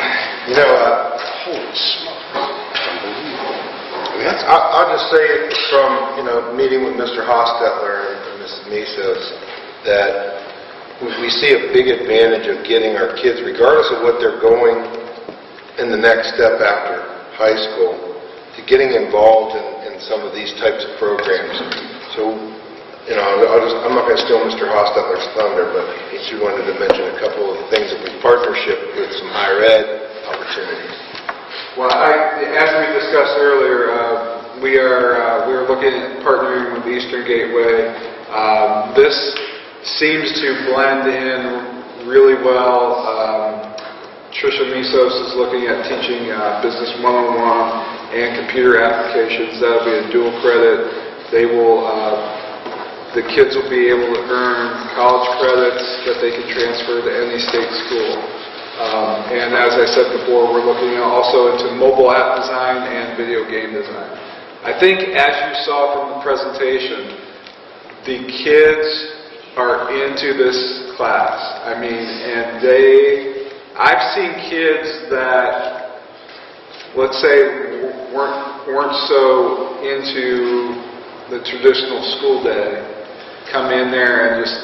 D: Holy smokes. Unbelievable. I mean,
E: I'll just say from, meeting with Mr. Hostetler and Mrs. Mesos, that we see a big advantage of getting our kids, regardless of what they're going in the next step after high school, to getting involved in some of these types of programs. So, I'm not going to steal Mr. Hostetler's thunder, but she wanted to mention a couple of things of partnership with some higher ed opportunities.
J: Well, as we discussed earlier, we are looking at partnering with Eastern Gateway. This seems to blend in really well. Tricia Mesos is looking at teaching Business 101 and computer applications. That'll be a dual credit. The kids will be able to earn college credits that they can transfer to any state school. And as I said before, we're looking also into mobile app design and video game design. I think as you saw from the presentation, the kids are into this class. I mean, and I've seen kids that, let's say, weren't so into the traditional school day, come in there and just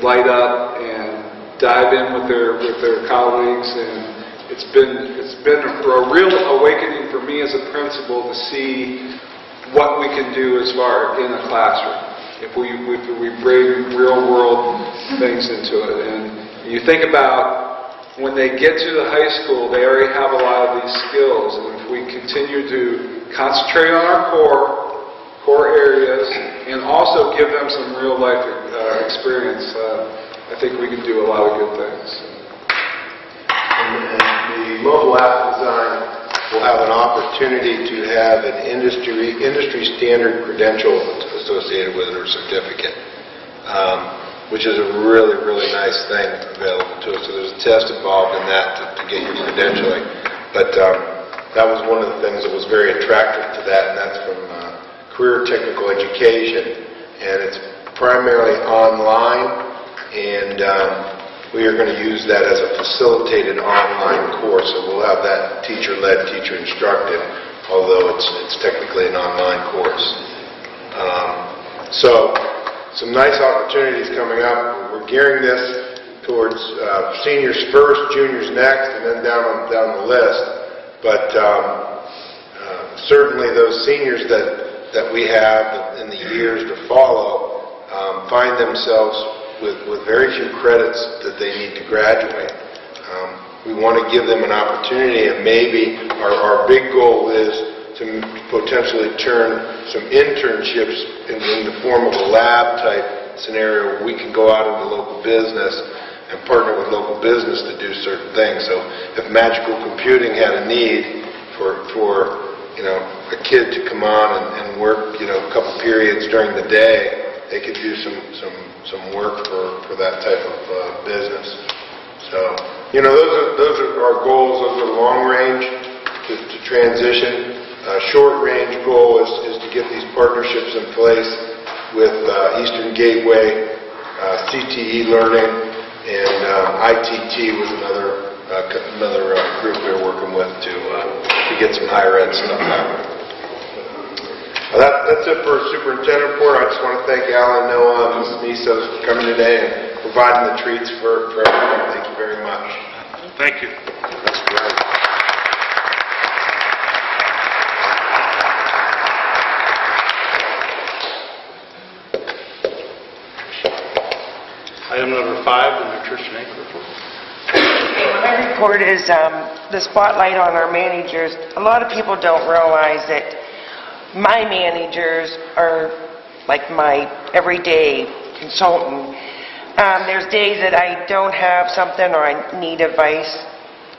J: light up and dive in with their colleagues, and it's been a real awakening for me as a principal to see what we can do as far in a classroom if we bring real world things into it. And you think about when they get to the high school, they already have a lot of these skills, and if we continue to concentrate on our core areas and also give them some real life experience, I think we can do a lot of good things.
E: And the mobile app design will have an opportunity to have an industry standard credential associated with it, or certificate. which is a really, really nice thing available to us. So there's a test involved in that to get your credentialing. But that was one of the things that was very attractive to that, and that's from Career Technical Education. And it's primarily online, and we are going to use that as a facilitated online course. So we'll have that teacher-led, teacher-instructed, although it's technically an online course. So some nice opportunities coming up. We're gearing this towards seniors first, juniors next, and then down the list. But certainly those seniors that we have in the years to follow find themselves with very few credits that they need to graduate. We want to give them an opportunity, and maybe our big goal is to potentially turn some internships in the form of a lab type scenario where we can go out into local business and partner with local business to do certain things. So if Magical Computing had a need for a kid to come on and work a couple periods during the day, they could do some work for that type of business. So those are our goals. Those are long range to transition. Short range goal is to get these partnerships in place with Eastern Gateway, CTE Learning, and ITT was another group we were working with to get some higher ed stuff happening. That's it for Superintendent report. I just want to thank Alan, Noah, and Mrs. Misos for coming today and providing the treats for everyone. Thank you very much.
A: Thank you.
E: That's great.
A: Item number 5, the Nutrition Inc. report.
K: My report is the spotlight on our managers. A lot of people don't realize that my managers are like my everyday consultant. There's days that I don't have something or I need advice.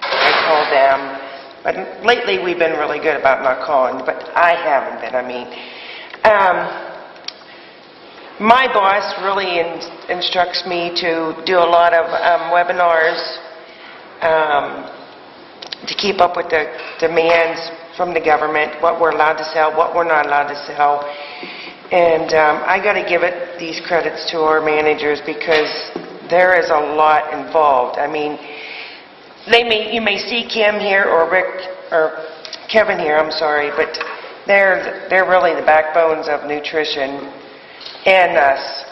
K: I call them. But lately we've been really good about not calling, but I haven't been. My boss really instructs me to do a lot of webinars to keep up with the demands from the government, what we're allowed to sell, what we're not allowed to sell. And I got to give these credits to our managers because there is a lot involved. You may see Kim here or Rick or Kevin here, I'm sorry, but they're really the backbones of nutrition and us,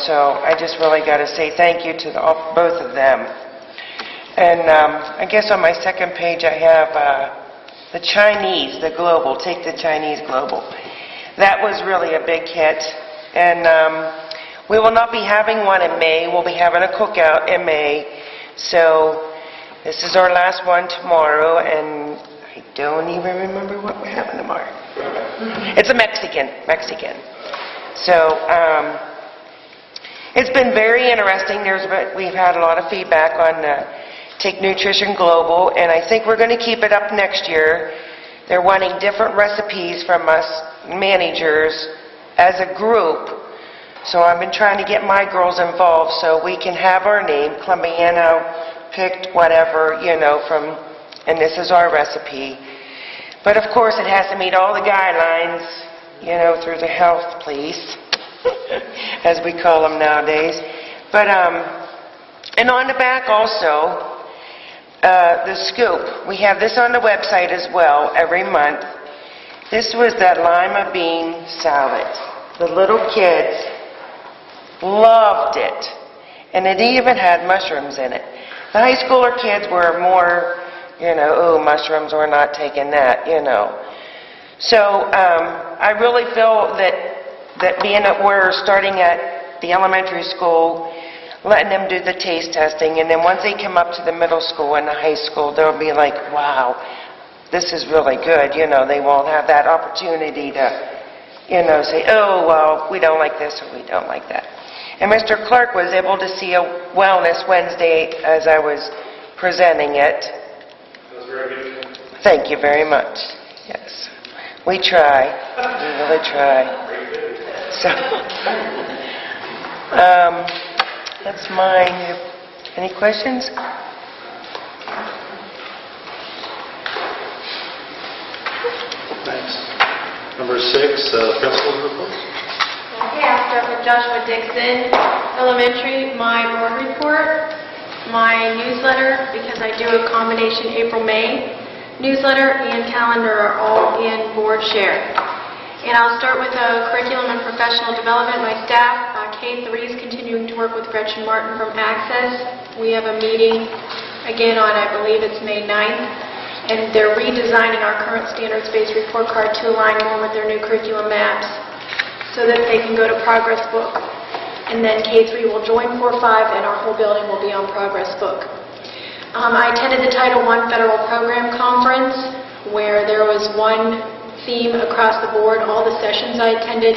K: so I just really got to say thank you to both of them. And I guess on my second page I have the Chinese, the global, take the Chinese global. That was really a big hit, and we will not be having one in May. We'll be having a cookout in May, so this is our last one tomorrow, and I don't even remember what we're having tomorrow. It's a Mexican. So it's been very interesting. We've had a lot of feedback on Take Nutrition Global, and I think we're going to keep it up next year. They're wanting different recipes from us managers as a group. So I've been trying to get my girls involved so we can have our name, Columbiana, picked whatever, and this is our recipe. But of course it has to meet all the guidelines, through the health police, as we call them nowadays. But, and on the back also, the scoop. We have this on the website as well every month. This was that lima bean salad. The little kids loved it. And it even had mushrooms in it. The high schooler kids were more, oh, mushrooms, we're not taking that, So I really feel that being that we're starting at the elementary school, letting them do the taste testing, and then once they come up to the middle school and the high school, they'll be like, wow, this is really good. They won't have that opportunity to, say, oh, well, we don't like this or we don't like that. And Mr. Clark was able to see a Wellness Wednesday as I was presenting it.
A: That was very good.
K: Thank you very much. Yes. We try. We really try. So, That's mine. Any questions?
A: Thanks. Number 6, principal's reports.
L: Okay, I'll start with Joshua Dixon Elementary, my board report, my newsletter, because I do a combination April-May newsletter and calendar are all in board share. And I'll start with curriculum and professional development. My staff, K3 is continuing to work with Gretchen Martin from Access. We have a meeting again on, I believe it's May 9th, and they're redesigning our current standards-based report card to align more with their new curriculum maps so that they can go to Progress Book. And then K3 will join 4-5 and our whole building will be on Progress Book. I attended the Title I Federal Program Conference where there was one theme across the board. All the sessions I attended,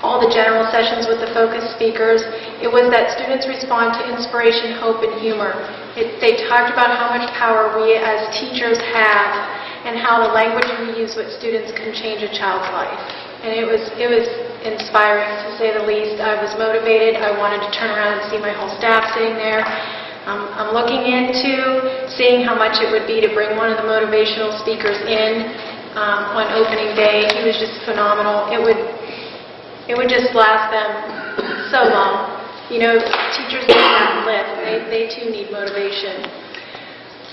L: all the general sessions with the focus speakers, it was that students respond to inspiration, hope, and humor. They talked about how much power we as teachers have and how the language we use with students can change a child's life. And it was inspiring, to say the least. I was motivated. I wanted to turn around and see my whole staff sitting there. I'm looking into seeing how much it would be to bring one of the motivational speakers in on opening day. He was just phenomenal. It would just last them so long. You know, teachers need that lift. They too need motivation.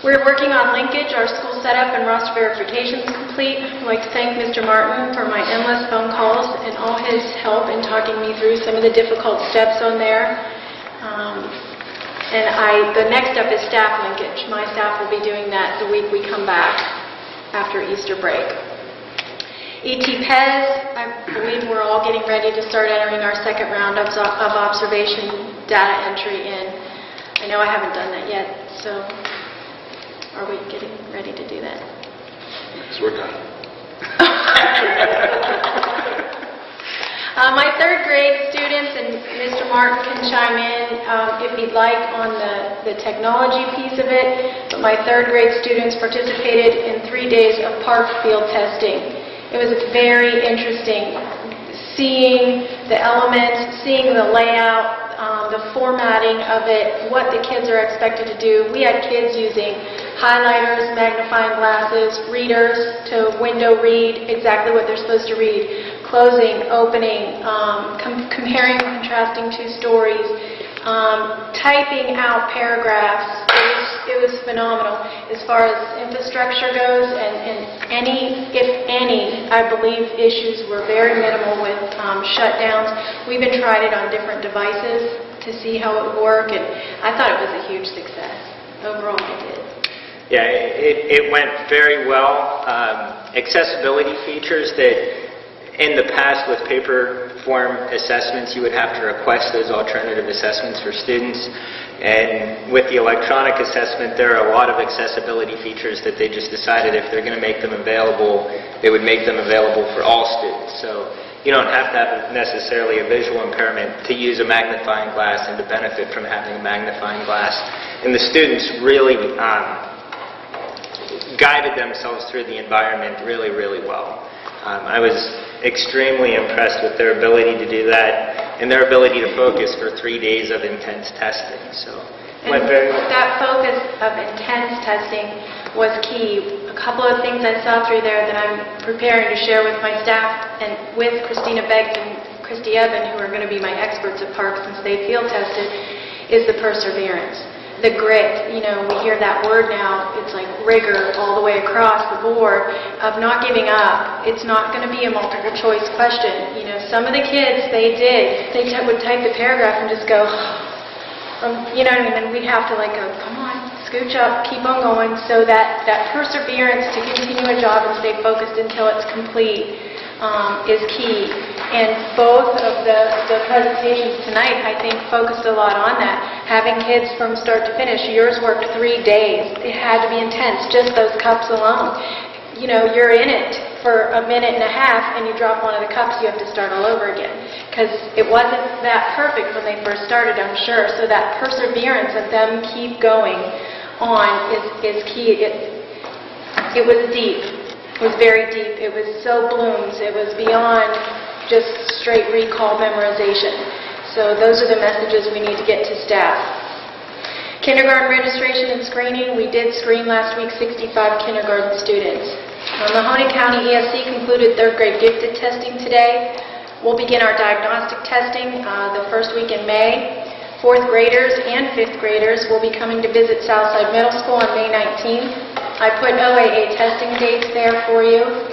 L: We're working on linkage. Our school setup and roster verification is complete. I'd like to thank Mr. Martin for my endless phone calls and all his help in talking me through some of the difficult steps on there. The next step is staff linkage. My staff will be doing that the week we come back after Easter break. ET-PES, I believe we're all getting ready to start entering our second round of observation data entry in. I know I haven't done that yet, so are we getting ready to do that?
A: So we're done.
L: My third grade students, and Mr. Martin can chime in if he'd like on the technology piece of it, but my third grade students participated in 3 days of park field testing. It was very interesting seeing the elements, seeing the layout, the formatting of it, what the kids are expected to do. We had kids using highlighters, magnifying glasses, readers to window read exactly what they're supposed to read, closing, opening, comparing and contrasting two stories, typing out paragraphs. It was phenomenal. As far as infrastructure goes, and any, if any, I believe issues were very minimal with shutdowns. We even tried it on different devices to see how it would work, and I thought it was a huge success. Overall, I did.
F: Yeah, it went very well. Accessibility features that in the past with paper form assessments, you would have to request those alternative assessments for students. And with the electronic assessment, there are a lot of accessibility features that they just decided if they're going to make them available, they would make them available for all students. So you don't have to have necessarily a visual impairment to use a magnifying glass and to benefit from having a magnifying glass. And the students really guided themselves through the environment really, really well. I was extremely impressed with their ability to do that and their ability to focus for 3 days of intense testing. So it went very well.
L: That focus of intense testing was key. A couple of things I saw through there that I'm preparing to share with my staff and with Christina Beggs and Christy Evan, who are going to be my experts at Parks since they field tested, is the perseverance. The grit, you know, we hear that word now, it's like rigor all the way across the board of not giving up. It's not going to be a multiple choice question. You know, some of the kids, they would type the paragraph and just go, you know what I mean, and we'd have to like go, come on, scooch up, keep on going, so that perseverance to continue a job and stay focused until it's complete is key. And both of the presentations tonight, I think, focused a lot on that. Having kids from start to finish. Yours worked 3 days. It had to be intense, just those cups alone. You know, you're in it for a minute and a half, and you drop one of the cups, you have to start all over again. Because it wasn't that perfect when they first started, I'm sure. So that perseverance of them keep going on is key. It was deep. It was very deep. It was so Bloom's. It was beyond just straight recall memorization. So those are the messages we need to get to staff. Kindergarten registration and screening. We did screen last week 65 kindergarten students. Mahoning County ESC concluded third grade gifted testing today. We'll begin our diagnostic testing the first week in May. Fourth graders and fifth graders will be coming to visit Southside Middle School on May 19th. I put OAA testing dates there for you.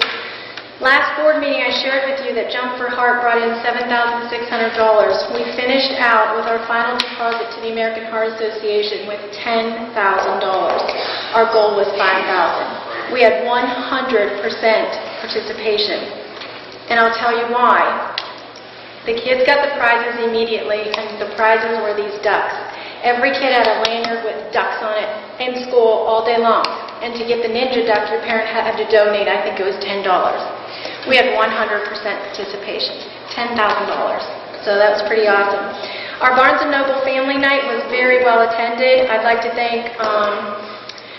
L: Last board meeting I shared with you that Jump for Heart brought in $7,600. We finished out with our final deposit to the American Heart Association with $10,000. Our goal was $5,000. We had 100% participation. And I'll tell you why. The kids got the prizes immediately, and the prizes were these ducks. Every kid had a lanyard with ducks on it in school all day long. And to get the ninja duck, your parent had to donate, I think it was $10. We had 100% participation, $10,000. So that was pretty awesome. Our Barnes & Noble Family Night was very well attended. I'd like to thank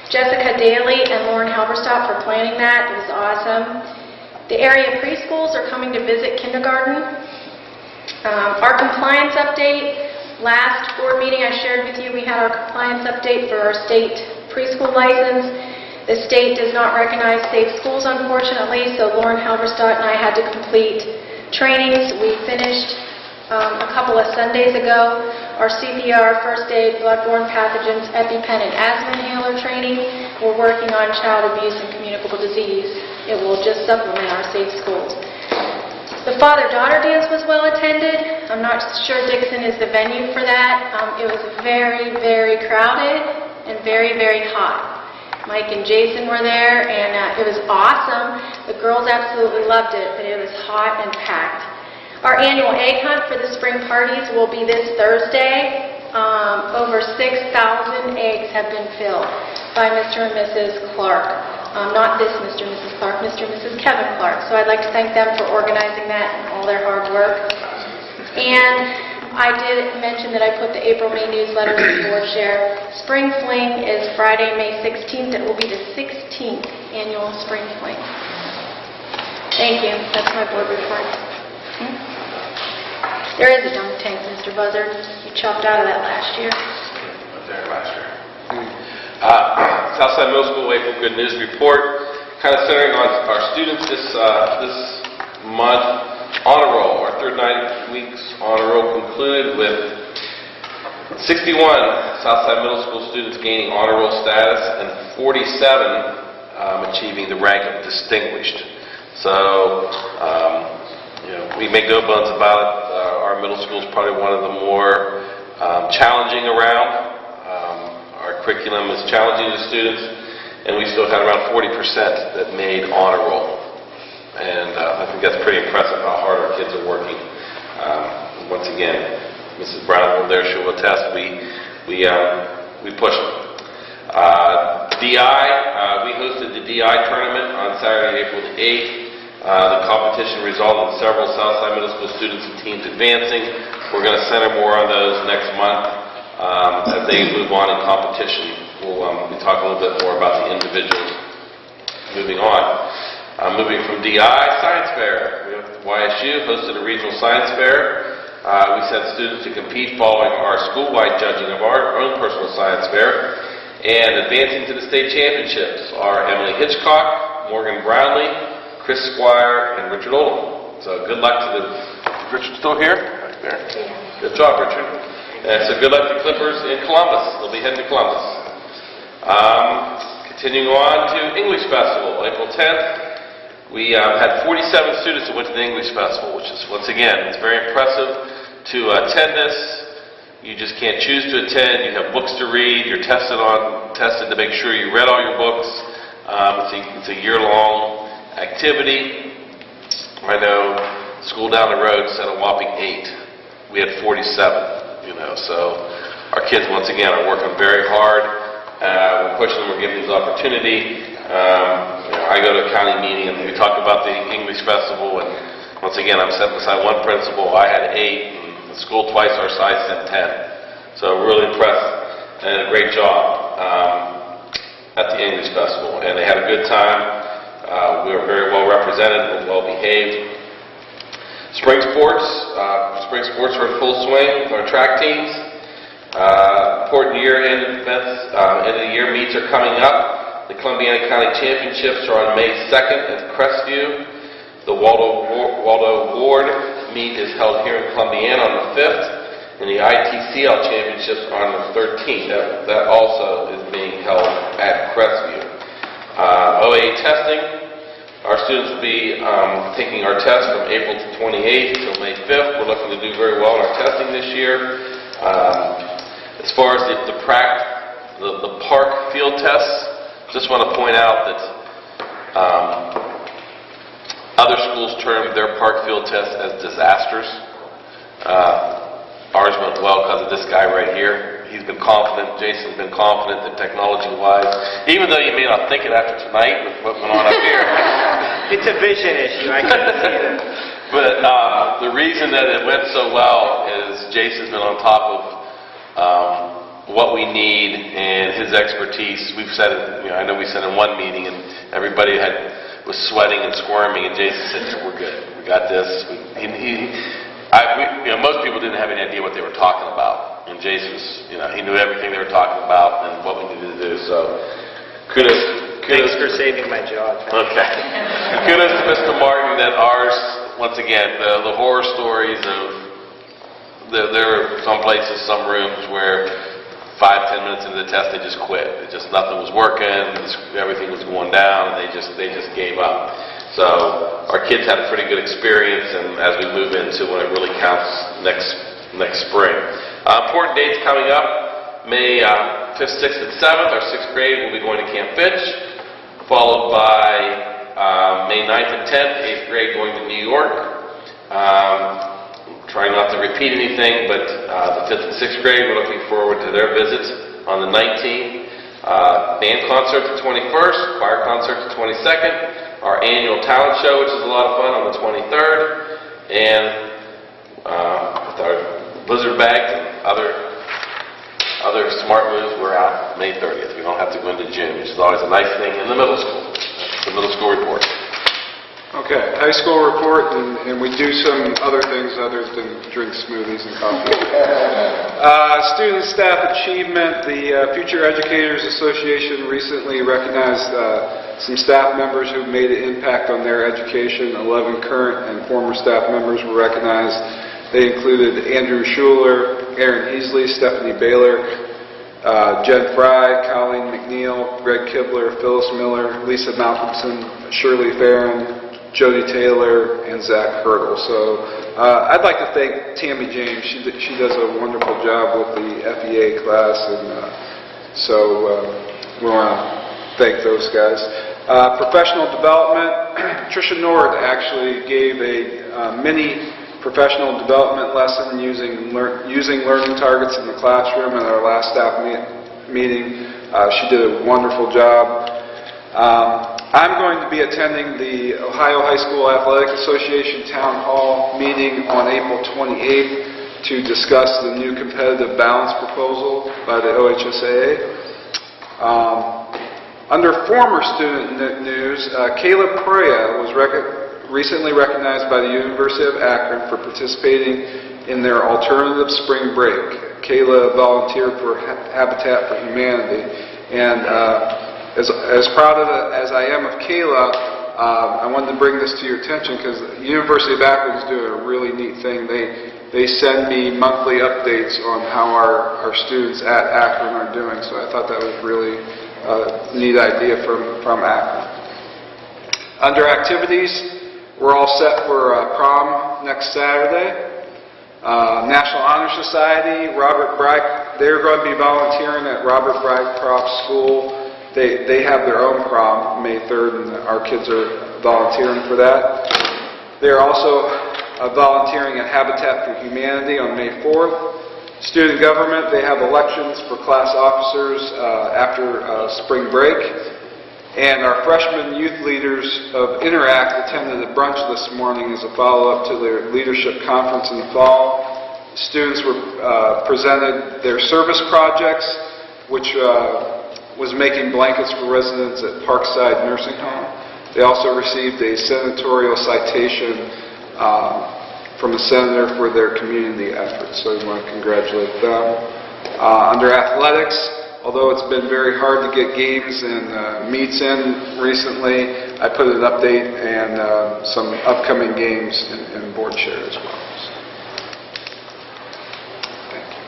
L: Jessica Daly and Lauren Halberstadt for planning that. It was awesome. The area preschools are coming to visit kindergarten. Our compliance update, last board meeting I shared with you, we had our compliance update for our state preschool license. The state does not recognize safe schools, unfortunately, so Lauren Halberstadt and I had to complete trainings. We finished a couple of Sundays ago our CPR, first aid, bloodborne pathogens, EpiPen, and asthma inhaler training. We're working on child abuse and communicable disease. It will just supplement our safe schools. The father-daughter dance was well attended. I'm not sure Dixon is the venue for that. It was very, very crowded and very, very hot. Mike and Jason were there, and it was awesome. The girls absolutely loved it, but it was hot and packed. Our annual egg hunt for the spring parties will be this Thursday. Over 6,000 eggs have been filled by Mr. and Mrs. Clark. Not this Mr. and Mrs. Clark, Mr. and Mrs. Kevin Clark. So I'd like to thank them for organizing that and all their hard work. And I did mention that I put the April-May newsletter in the board share. Spring Fling is Friday, May 16th. It will be the 16th annual Spring Fling. Thank you. That's my board report. There is a dunk tank, Mr. Buzzard. You chopped out of that last year.
M: There last year. Southside Middle School April Good News Report, kind of centering on our students this month. Honor roll. Our third 9 weeks honor roll concluded with 61 Southside Middle School students gaining honor roll status and 47 achieving the rank of distinguished. So, we make no bones about it. Our middle school is probably one of the more challenging around. Our curriculum is challenging to students, and we still had around 40% that made honor roll. And I think that's pretty impressive how hard our kids are working. Once again, Mrs. Brown over there, she'll attest, we push them. DI, we hosted the DI tournament on Saturday, April the 8th. The competition resulted in several Southside Middle School students and teams advancing. We're going to center more on those next month. As they move on in competition, we'll be talking a little bit more about the individuals moving on. Moving from DI, Science Fair. YSU hosted a regional science fair. We sent students to compete following our school-wide judging of our own personal science fair. And advancing to the state championships are Emily Hitchcock, Morgan Brownlee, Chris Squire, and Richard Oldham. So good luck to the... Is Richard still here? Right there. Good job, Richard. And so good luck to Clippers in Columbus. They'll be heading to Columbus. Continuing on to English Festival, April 10th. We had 47 students that went to the English Festival, which is, once again, it's very impressive to attend this. You just can't choose to attend. You have books to read. You're tested to make sure you read all your books. It's a year-long activity. I know school down the road said a whopping 8. We had 47, so our kids, once again, are working very hard. We're pushing them, we're giving them this opportunity. I go to a county meeting and we talk about the English Festival, and once again, I'm sitting beside one principal. I had 8, and the school twice our size sent 10. So really impressed and a great job at the English Festival, and they had a good time. We were very well represented and well behaved. Spring sports are in full swing with our track teams. Important year-end events, end of the year meets are coming up. The Columbiana County Championships are on May 2nd at Crestview. The Waldo Ward meet is held here in Columbiana on the 5th, and the ITCL Championships are on the 13th. That also is being held at Crestview. OA testing. Our students will be taking our test from April to 28th until May 5th. We're looking to do very well in our testing this year. As far as the park field tests, just want to point out that other schools term their park field tests as disasters. Ours went well because of this guy right here. He's been confident, Jason's been confident that technology-wise, even though you may not think it after tonight with what went on up here.
F: It's a vision issue. I can't see it.
M: But the reason that it went so well is Jason's been on top of what we need and his expertise. We've said it, I know we said in one meeting and everybody was sweating and squirming, and Jason said, "We're good. We got this." Most people didn't have any idea what they were talking about, and Jason was, he knew everything they were talking about and what we needed to do. So, kudos.
F: Thanks for saving my job.
M: Okay. Kudos to Mr. Martin that ours, once again, the horror stories of there are some places, some rooms where 5-10 minutes into the test, they just quit. Nothing was working, everything was going down, and they just gave up. So our kids had a pretty good experience, and as we move into when it really counts next spring. Important dates coming up: May 5th, 6th, and 7th. Our 6th grade will be going to Camp Fitch, followed by May 9th and 10th, 8th grade going to New York. Trying not to repeat anything, but the 5th and 6th grade, we're looking forward to their visits on the 19th. Band concert the 21st, choir concert the 22nd, our annual talent show, which is a lot of fun, on the 23rd, and with our blizzard bags and other smart moves, we're out May 30th. We don't have to go into June, which is always a nice thing in the middle school. That's the middle school report.
J: Okay, high school report, and we do some other things other than drink smoothies and coffee. Student staff achievement. The Future Educators Association recently recognized some staff members who made an impact on their education. 11 current and former staff members were recognized. They included Andrew Schuler, Aaron Easley, Stephanie Baylor, Jen Fry, Colleen McNeil, Greg Kibler, Phyllis Miller, Lisa Malcolmson, Shirley Farron, Jody Taylor, and Zach Hurdle. So I'd like to thank Tammy James. She does a wonderful job with the FEA class, and so we want to thank those guys. Professional development. Tricia Nord actually gave a mini professional development lesson using learning targets in the classroom at our last staff meeting. She did a wonderful job. I'm going to be attending the Ohio High School Athletic Association Town Hall meeting on April 28th to discuss the new competitive balance proposal by the OHSAA. Under former student news, Kayla Perea was recently recognized by the University of Akron for participating in their alternative spring break. Kayla volunteered for Habitat for Humanity, and as proud as I am of Kayla, I wanted to bring this to your attention because the University of Akron is doing a really neat thing. They send me monthly updates on how our students at Akron are doing, so I thought that was really a neat idea from Akron. Under activities, we're all set for prom next Saturday. National Honor Society, Robert Bragg, they're going to be volunteering at Robert Bragg Prof School. They have their own prom May 3rd, and our kids are volunteering for that. They're also volunteering at Habitat for Humanity on May 4th. Student government, they have elections for class officers after spring break. And our freshman youth leaders of Interact attended a brunch this morning as a follow-up to their leadership conference in the fall. Students were presented their service projects, which was making blankets for residents at Parkside Nursing Home. They also received a senatorial citation from the senator for their community efforts. So I want to congratulate them. Under athletics, although it's been very hard to get games and meets in recently, I put an update and some upcoming games in board share as well. So, thank you.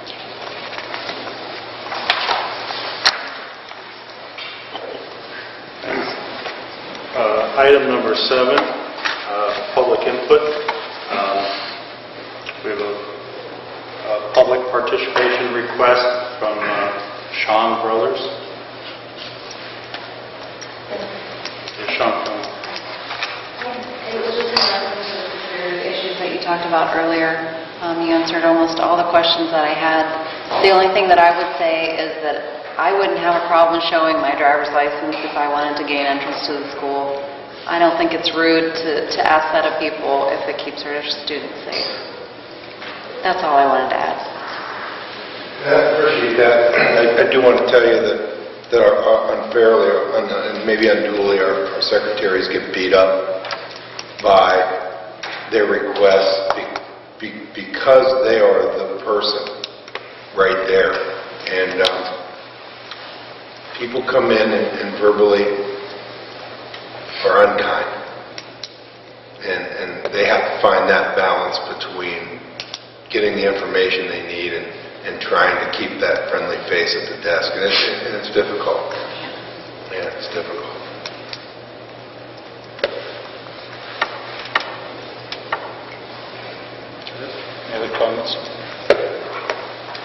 A: Item number 7, public input. We have a public participation request from Sean Brothers. Sean,
N: it was just in reference to the issues that you talked about earlier. You answered almost all the questions that I had. The only thing that I would say is that I wouldn't have a problem showing my driver's license if I wanted to gain entrance to the school. I don't think it's rude to ask that of people if it keeps our students safe. That's all I wanted to add.
E: I appreciate that. I do want to tell you that unfairly and maybe unduly our secretaries get beat up by their requests because they are the person right there. And people come in and verbally are unkind. And they have to find that balance between getting the information they need and trying to keep that friendly face at the desk. And it's difficult. Yeah, it's difficult.
A: any other comments?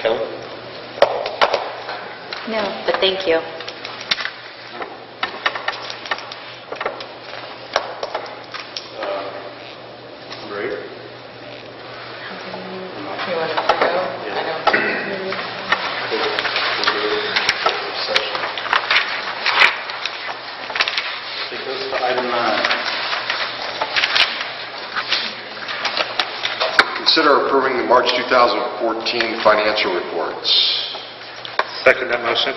A: Kelly?
C: No, but thank you.
A: Great.
G: You want to go? I don't.
A: Take us to item 9.
D: Consider approving the March 2014 financial reports.
A: Second that motion.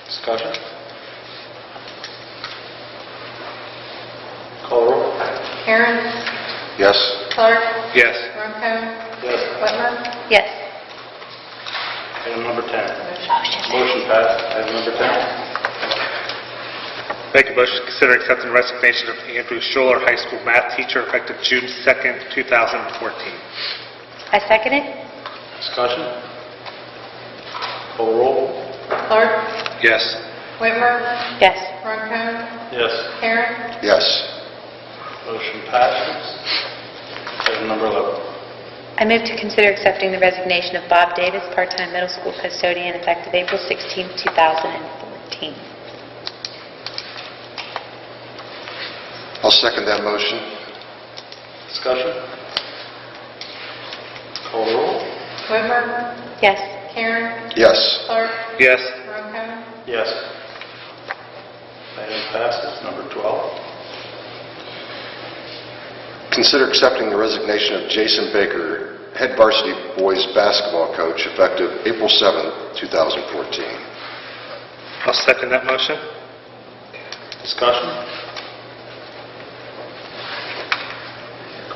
A: Discussion? Call roll.
L: Aaron,
D: Yes?
L: Clark,
A: Yes.
L: Ronco,
A: Yes.
L: Whitmer.
C: Yes.
A: Item number 10. Motion passed. Item number 10.
O: Make a motion to consider accepting the resignation of Andrew Schuler, high school math teacher, effective June 2nd, 2014.
C: I second it.
A: Discussion? Call roll.
L: Clark,
O: Yes.
L: Whitmer,
C: Yes.
L: Ronco,
A: Yes.
L: Aaron,
D: Yes.
A: Motion passes. Item number 11.
C: I move to consider accepting the resignation of Bob Davis, part-time middle school custodian, effective April 16, 2014.
D: I'll second that motion.
A: Discussion? Call roll.
L: Whitmer,
C: Yes.
L: Aaron,
D: Yes.
L: Clark,
O: Yes.
L: Ronco,
A: Yes. Item passes. Number 12.
D: Consider accepting the resignation of Jason Baker, head varsity boys basketball coach, effective April 7, 2014.
O: I'll second that motion.
A: Discussion?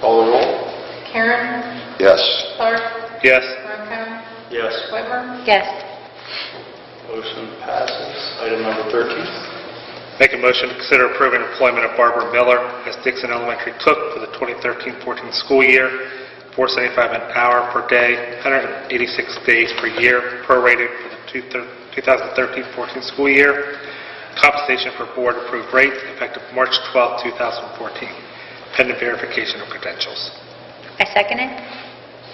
A: Call the roll.
L: Aaron,
D: Yes.
L: Clark,
O: Yes.
L: Ronco,
A: Yes.
L: Whitmer.
C: Yes.
A: Motion passes. Item number 13.
O: Make a motion to consider approving employment of Barbara Miller as Dixon Elementary cook for the 2013-14 school year, $4.75 an hour per day, 186 days per year, prorated for the 2013-14 school year. Compensation for board-approved rates effective March 12, 2014, pending verification of credentials.
C: I second it.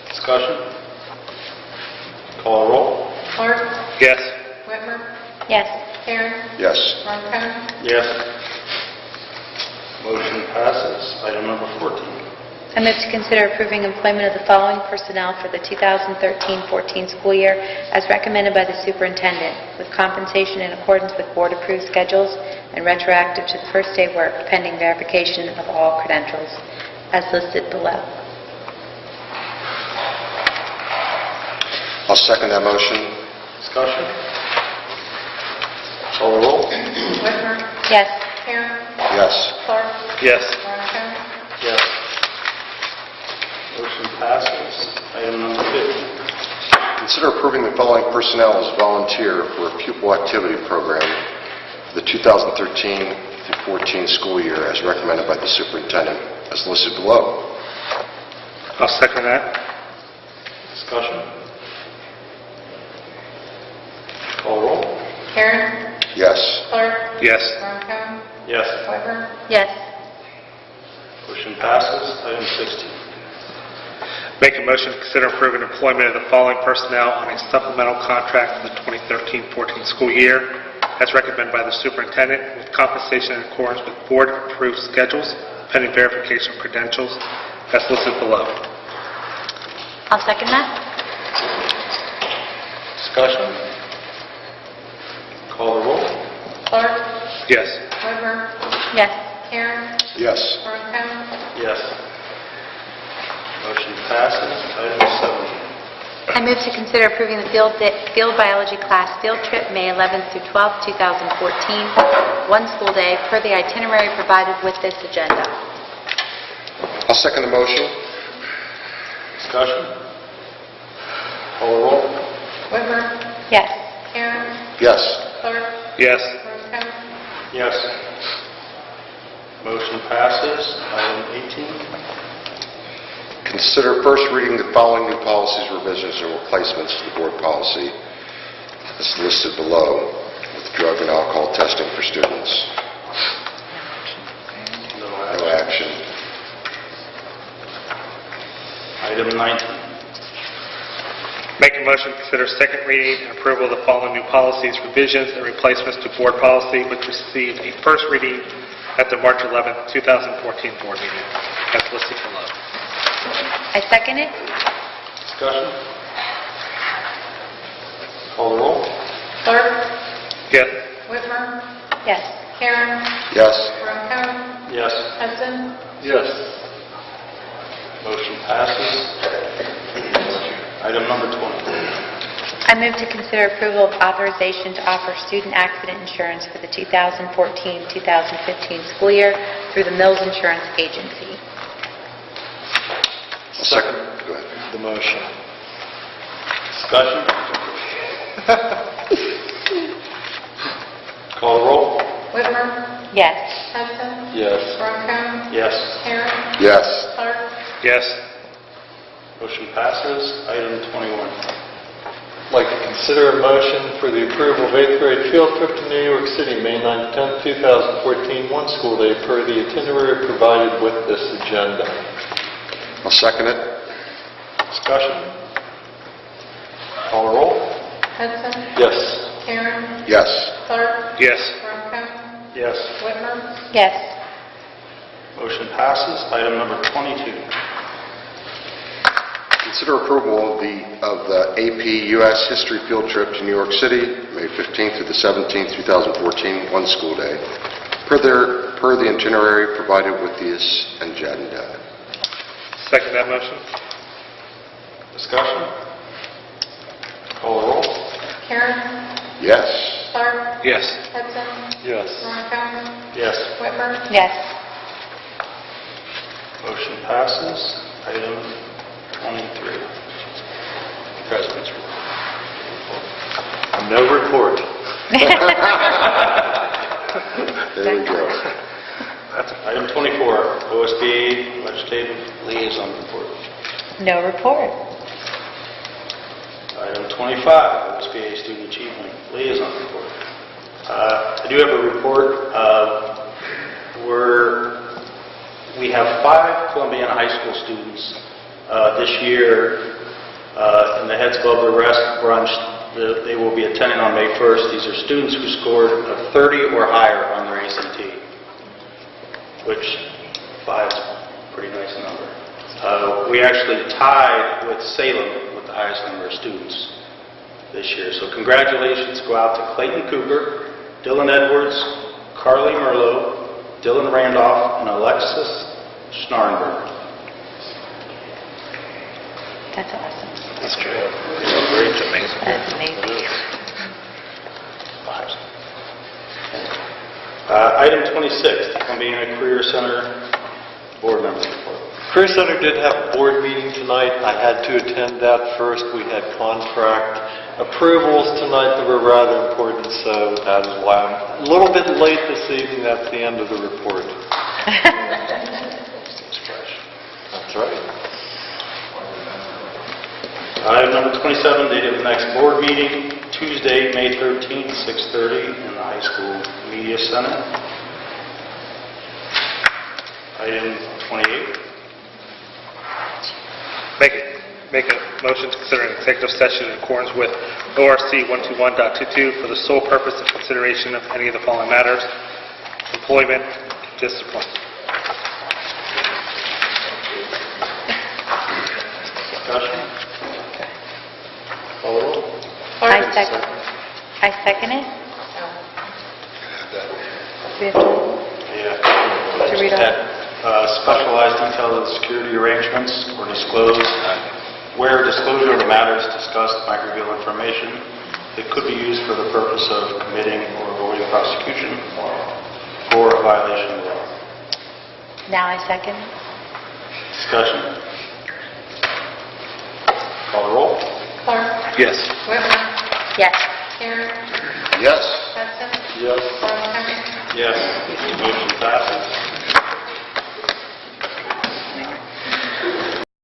A: Discussion? Call roll.
L: Clark,
O: Yes.
L: Whitmer,
C: Yes.
L: Aaron,
D: Yes.
L: Ronco,
A: Yes. Motion passes. Item number 14.
C: I move to consider approving employment of the following personnel for the 2013-14 school year as recommended by the superintendent, with compensation in accordance with board-approved schedules and retroactive to the first day of work, pending verification of all credentials, as listed below.
D: I'll second that motion.
A: Discussion? Call the roll.
L: Whitmer,
C: Yes.
L: Aaron,
D: Yes.
L: Clark,
O: Yes.
L: Ronco,
A: Yes. Motion passes. Item number 15.
D: Consider approving the following personnel as volunteer for a pupil activity program for the 2013-14 school year as recommended by the superintendent as listed below.
O: I'll second that.
A: Discussion? Call roll.
L: Karen.
D: Yes.
L: Clark.
O: Yes.
L: Ronco.
A: Yes.
L: Whitmer.
C: Yes.
A: Motion passes. Item 16.
O: Make a motion to consider approving employment of the following personnel on a supplemental contract for the 2013-14 school year as recommended by the superintendent with compensation in accordance with board-approved schedules pending verification of credentials as listed below.
C: I'll second that.
A: Discussion? Call the roll.
L: Clark.
O: Yes.
L: Whitmer.
C: Yes.
L: Karen.
D: Yes.
L: Ronco.
A: Yes. Motion passes. Item 17.
H: I move to consider approving the field biology class field trip May 11th through 12th, 2014, one school day per the itinerary provided with this agenda.
D: I'll second the motion.
A: Discussion? Call the roll.
L: Whitmer.
C: Yes.
L: Karen.
D: Yes.
L: Clark.
O: Yes.
L: Ronco.
A: Yes. Motion passes. Item 18.
D: Consider first reading the following new policies, revisions, and replacements to the board policy as listed below with drug and alcohol testing for students. No action.
A: Item 19.
O: Make a motion to consider second reading and approval of the following new policies, revisions, and replacements to board policy which received a first reading at the March 11th, 2014 board meeting as listed below.
C: I second it.
A: Discussion? Call the roll.
L: Clark.
O: Yes.
L: Whitmer.
C: Yes.
L: Karen.
D: Yes.
L: Ronco.
A: Yes.
L: Hudson.
A: Yes. Motion passes. Item number 20.
H: I move to consider approval of authorization to offer student accident insurance for the 2014-2015 school year through the Mills Insurance Agency.
D: Second. Go ahead.
A: The motion. Discussion? Call the roll.
L: Whitmer.
H: Yes.
L: Hudson.
A: Yes.
L: Ronco.
A: Yes.
L: Karen.
D: Yes.
L: Clark.
O: Yes.
A: Motion passes. Item 21.
P: I'd like to consider a motion for the approval of 8th grade field trip to New York City, May 9th, 10th, 2014, one school day per the itinerary provided with this agenda.
D: I'll second it.
A: Discussion? Call the roll.
L: Hudson.
P: Yes.
L: Karen.
D: Yes.
L: Clark.
O: Yes.
L: Ronco.
A: Yes.
L: Whitmer.
H: Yes.
A: Motion passes. Item number 22.
D: Consider approval of the AP U.S. History field trip to New York City, May 15th through the 17th, 2014, one school day, per the itinerary provided with this agenda.
O: Second that motion.
A: Discussion? Call the roll.
L: Karen.
D: Yes.
L: Clark.
O: Yes.
L: Hudson.
P: Yes.
L: Ronco.
A: Yes.
L: Whitmer.
H: Yes.
A: Motion passes. Item 23. President's report.
P: No report.
D: There we go.
A: Item 24, OSBA Legislative Liaison Report.
H: No report.
A: Item 25, OSBA Student Achievement Liaison Report. I do have a report where we have 5 Columbiana High School students this year in the Heads Above the Rest brunch. They will be attending on May 1st. These are students who scored a 30 or higher on their ACT, which 5 is a pretty nice number. We actually tied with Salem with the highest number of students this year. So congratulations go out to Clayton Cooper, Dylan Edwards, Carly Merlot, Dylan Randolph, and Alexis Schnarrenberg.
H: That's awesome.
O: That's true. It's amazing.
H: That's amazing.
A: Item 26, Columbiana Career Center Board Member Report.
P: Career Center did have a board meeting tonight. I had to attend that first. We had contract approvals tonight that were rather important, so that is why I'm a little bit late this evening. That's the end of the report. That's right.
A: Item number 27, date of the next board meeting, Tuesday, May 13th, 6:30 in the high school media center. Item 28.
O: Make a motion to consider an executive session in accordance with ORC 121.22 for the sole purpose of consideration of any of the following matters: employment, discipline.
A: Discussion? Call the roll.
H: I second it. We have to read off.
A: Specialized detail of the security arrangements or disclose, where disclosure of the matters discussed might reveal information that could be used for the purpose of committing or avoiding prosecution for a violation of the law.
H: Now I second.
A: Discussion? Call the roll.
L: Clark.
O: Yes.
L: Whitmer.
H: Yes.
L: Karen.
D: Yes.
L: Hudson.
P: Yes.
L: Ron Henry.
A: Yes. Motion passes.